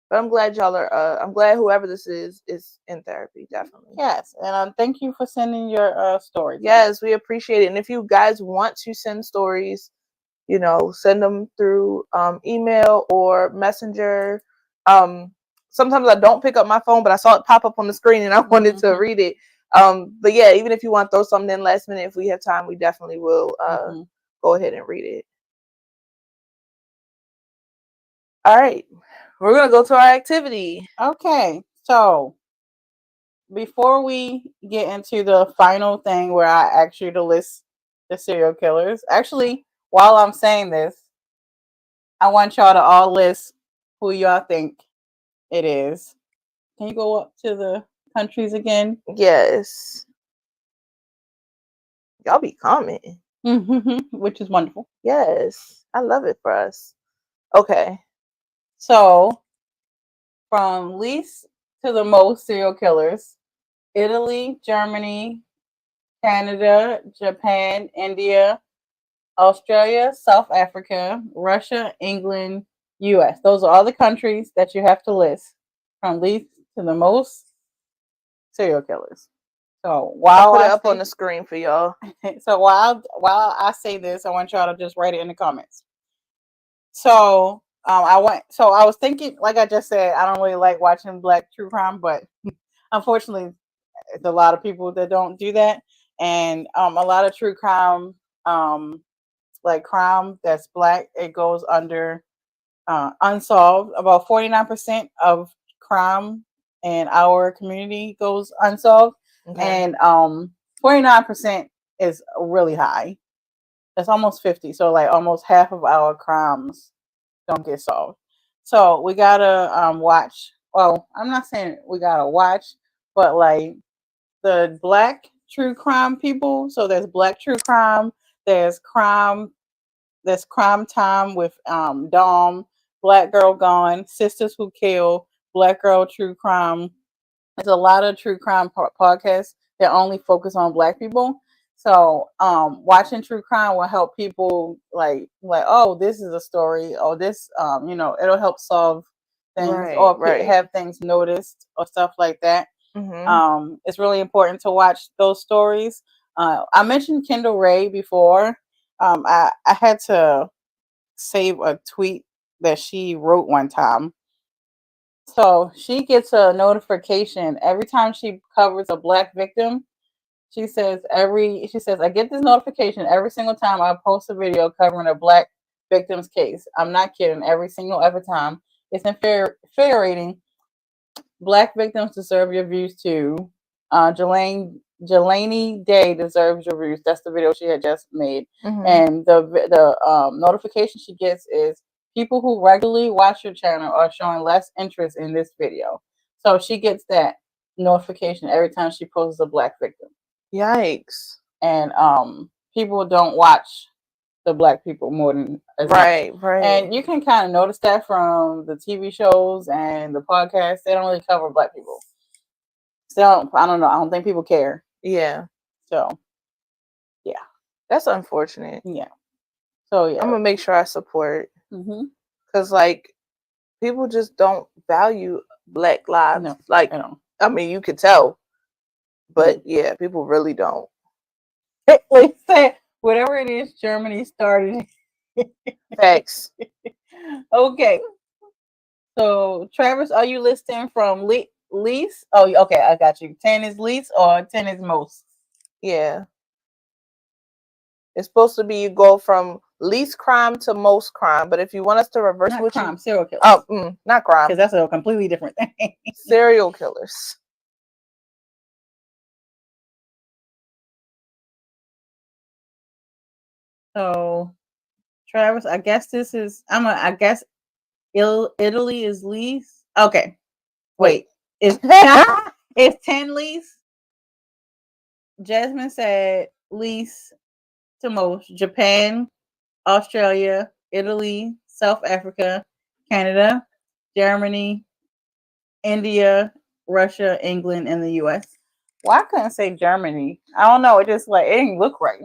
But I'm glad y'all are. I'm glad whoever this is in therapy. Definitely. Yes, and thank you for sending your stories. Yes, we appreciate it. And if you guys want to send stories, send them through email or messenger. Sometimes I don't pick up my phone, but I saw it pop up on the screen and I wanted to read it. But yeah, even if you want to throw something in last minute, if we have time, we definitely will go ahead and read it. All right, we're gonna go to our activity. Okay, so before we get into the final thing where I ask you to list the serial killers, actually, while I'm saying this, I want y'all to all list who y'all think it is. Can you go up to the countries again? Yes. Y'all be commenting. Which is wonderful. Yes, I love it for us. Okay. So, from least to the most serial killers, Italy, Germany, Canada, Japan, India, Australia, South Africa, Russia, England, US. Those are all the countries that you have to list from least to the most serial killers. So I'll put it up on the screen for y'all. So while I say this, I want y'all to just write it in the comments. So I was thinking, like I just said, I don't really like watching black true crime, but unfortunately, there's a lot of people that don't do that, and a lot of true crime, like crime that's black, it goes under unsolved. About 49% of crime in our community goes unsolved, and 49% is really high. That's almost 50. So like almost half of our crimes don't get solved. So we gotta watch. Well, I'm not saying we gotta watch, but like the black true crime people. So there's black true crime. There's crime. There's crime time with Dom, Black Girl Gone, Sisters Who Kill, Black Girl True Crime. There's a lot of true crime podcasts that only focus on black people. So watching true crime will help people like oh, this is a story, or this it'll help solve things, or have things noticed or stuff like that. It's really important to watch those stories. I mentioned Kendall Ray before. I had to save a tweet that she wrote one time. So she gets a notification every time she covers a black victim. She says, I get this notification every single time I post a video covering a black victim's case. I'm not kidding. Every single ever time. It's infuriating. Black victims deserve your views too. Jelani Day deserves your views. That's the video she had just made. And the notification she gets is people who regularly watch your channel are showing less interest in this video. So she gets that notification every time she posts a black victim. Yikes. And people don't watch the black people more than right. And you can kind of notice that from the TV shows and the podcasts. They don't really cover black people. So I don't know. I don't think people care. Yeah. So yeah, that's unfortunate. Yeah. So yeah, I'm gonna make sure I support. Because like people just don't value black lives. No, like I mean, you could tell, but yeah, people really don't. Like say whatever it is, Germany started. Facts. Okay. So Travis, are you listing from least? Oh, okay, I got you. 10 is least or 10 is most? Yeah. It's supposed to be you go from least crime to most crime, but if you want us to reverse not crime, serial killers. Oh, not crime, because that's a completely different thing. Serial killers. So, Travis, I guess this is. I guess Italy is least. Okay, wait. It's 10 least. Jasmine said least to most. Japan, Australia, Italy, South Africa, Canada, Germany, India, Russia, England, and the US. Well, I couldn't say Germany. I don't know. It just like it didn't look right.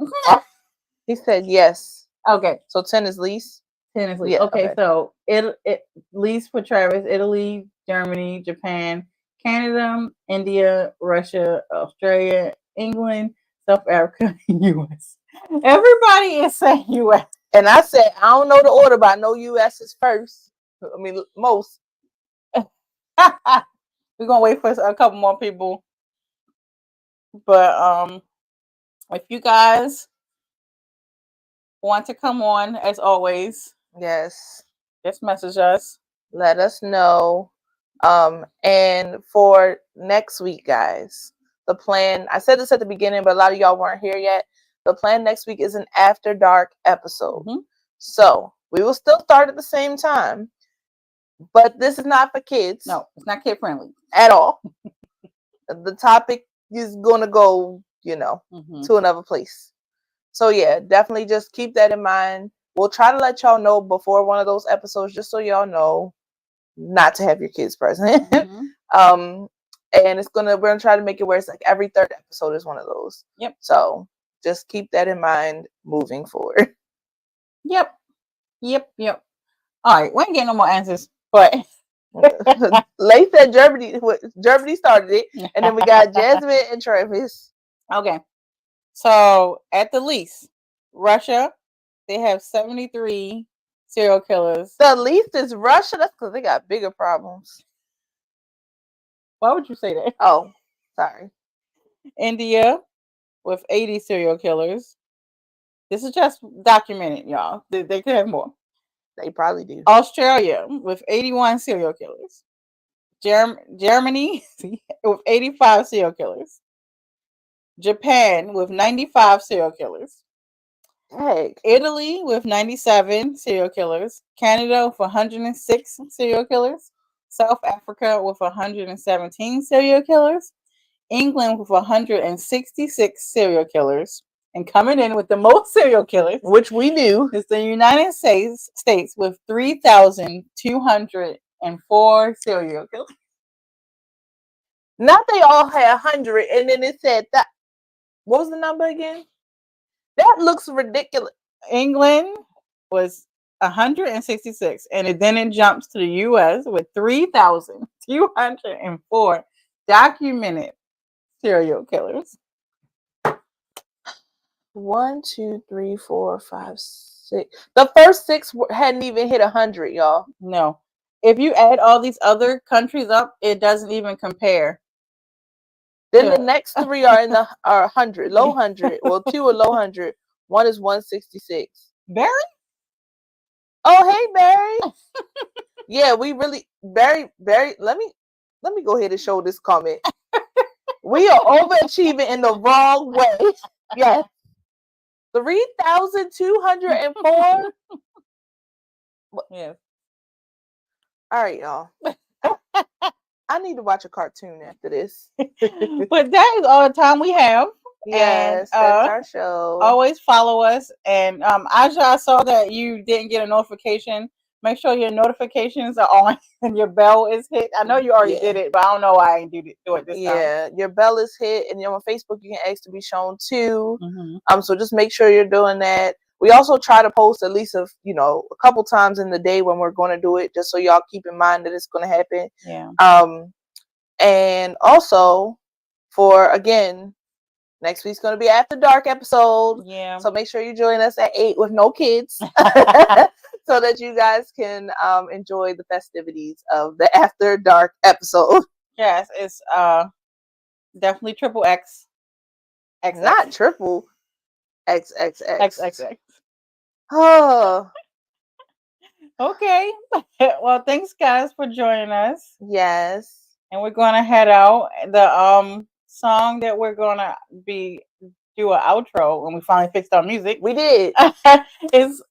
He said yes. Okay. So 10 is least? 10 is least. Yeah, Okay, okay. so it least for Travis, Italy, Germany, Japan, Canada, India, Russia, Australia, England, South Africa, US. Everybody is saying US. And I said, I don't know the order, but I know US is first. I mean, most. We're gonna wait for a couple more people. But if you guys want to come on, as always, yes, just message us. Let us know. And for next week, guys, the plan, I said this at the beginning, but a lot of y'all weren't here yet. The plan next week is an After Dark episode. Mm-hmm. So we will still start at the same time, but this is not for kids. No, it's not kid friendly at all. The topic is going to go, to another place. So yeah, definitely just keep that in mind. We'll try to let y'all know before one of those episodes, just so y'all know not to have your kids present. Mm-hmm. And we're gonna try to make it where it's like every third episode is one of those. Yep. So just keep that in mind moving forward. Yep. All right, we ain't getting no more answers, but Lay said Germany started it, and then we got Jasmine and Travis. Okay, so at the least, Russia, they have 73 serial killers. The least is Russia. That's because they got bigger problems. Why would you say that? Oh, sorry. India with 80 serial killers. This is just documented, y'all. They could have more. They probably do. Australia with 81 serial killers. Germany with 85 serial killers. Japan with 95 serial killers. Heck. Italy with 97 serial killers. Canada with 106 serial killers. South Africa with 117 serial killers. England with 166 serial killers. And coming in with the most serial killers, which we knew, is the United States with 3,204 serial killers. Not they all had 100, and then it said that. What was the number again? That looks ridiculous. England was 166, and then it jumps to the U.S. with 3,204 documented serial killers. 1, 2, 3, 4, 5, 6. The first 6 hadn't even hit 100, y'all. No. If you add all these other countries up, it doesn't even compare. Then the next 3 are in the 100, low 100. Well, 2 are low 100. 1 is 166. Barry? Oh, hey, Barry. Yeah, we really Barry. Let me go ahead and show this comment. We are overachieving in the wrong way. Yes. 3,204. Yes. All right, y'all. I need to watch a cartoon after this. But that is all the time we have. Yes, and, that's our show. Always follow us. And Aja, I saw that you didn't get a notification. Make sure your notifications are on and your bell is hit. I know you already did it, but I don't know why I didn't do it this time. Yeah, your bell is hit, and on Facebook you can ask to be shown too. So just make sure you're doing that. We also try to post at least a couple times in the day when we're going to do it, just so y'all keep in mind that it's going to happen. Yeah. And also next week's going to be After Dark episode. Yeah. So make sure you join us at 8 with no kids, so that you guys can enjoy the festivities of the After Dark episode. Yes, it's definitely triple X. Not triple. XXX. XXX. Oh. Okay. Well, thanks guys for joining us. Yes. And we're gonna head out. The song that we're gonna do an outro when we finally fixed our music. We did. Is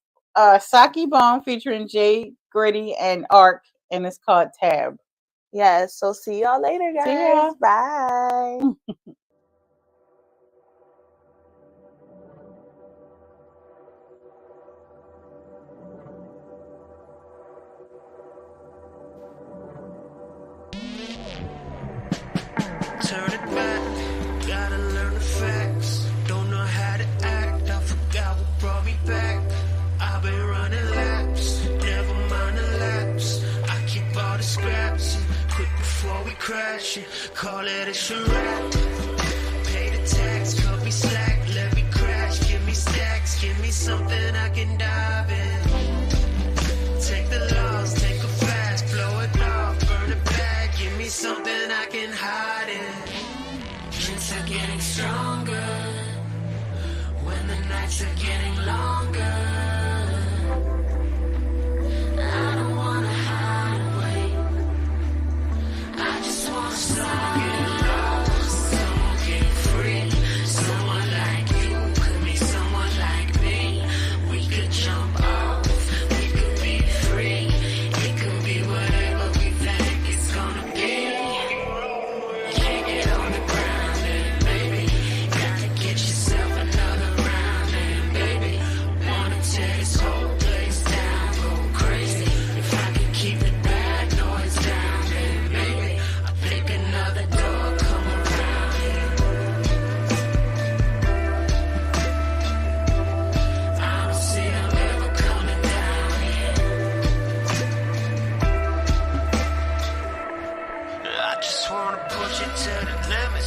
Saki Bomb featuring Jay, Gritty, and Ark, and it's called Tab. Yes. So see y'all later, guys. See ya. Bye. Turn it back. crashing, call it a charade. Pay the tax, cut me slack, let me crash, give me stacks, give me something I can dive in. Take the loss, take a fast, blow it off, burn it back, give me something I can hide in. Drinks are getting stronger, when the nights are getting longer. I don't wanna hide away, I just want someone get lost, someone get free. Someone like you could be someone like me. We could jump off, we could be free. It could be whatever we think it's gonna be. Can't get on the ground and baby, gotta get yourself another round and baby, wanna tear this whole place down, go crazy. If I could keep the bad noise down, then maybe I'll pick another door, come around here. I don't see them ever coming down here. I just wanna push it to the limit.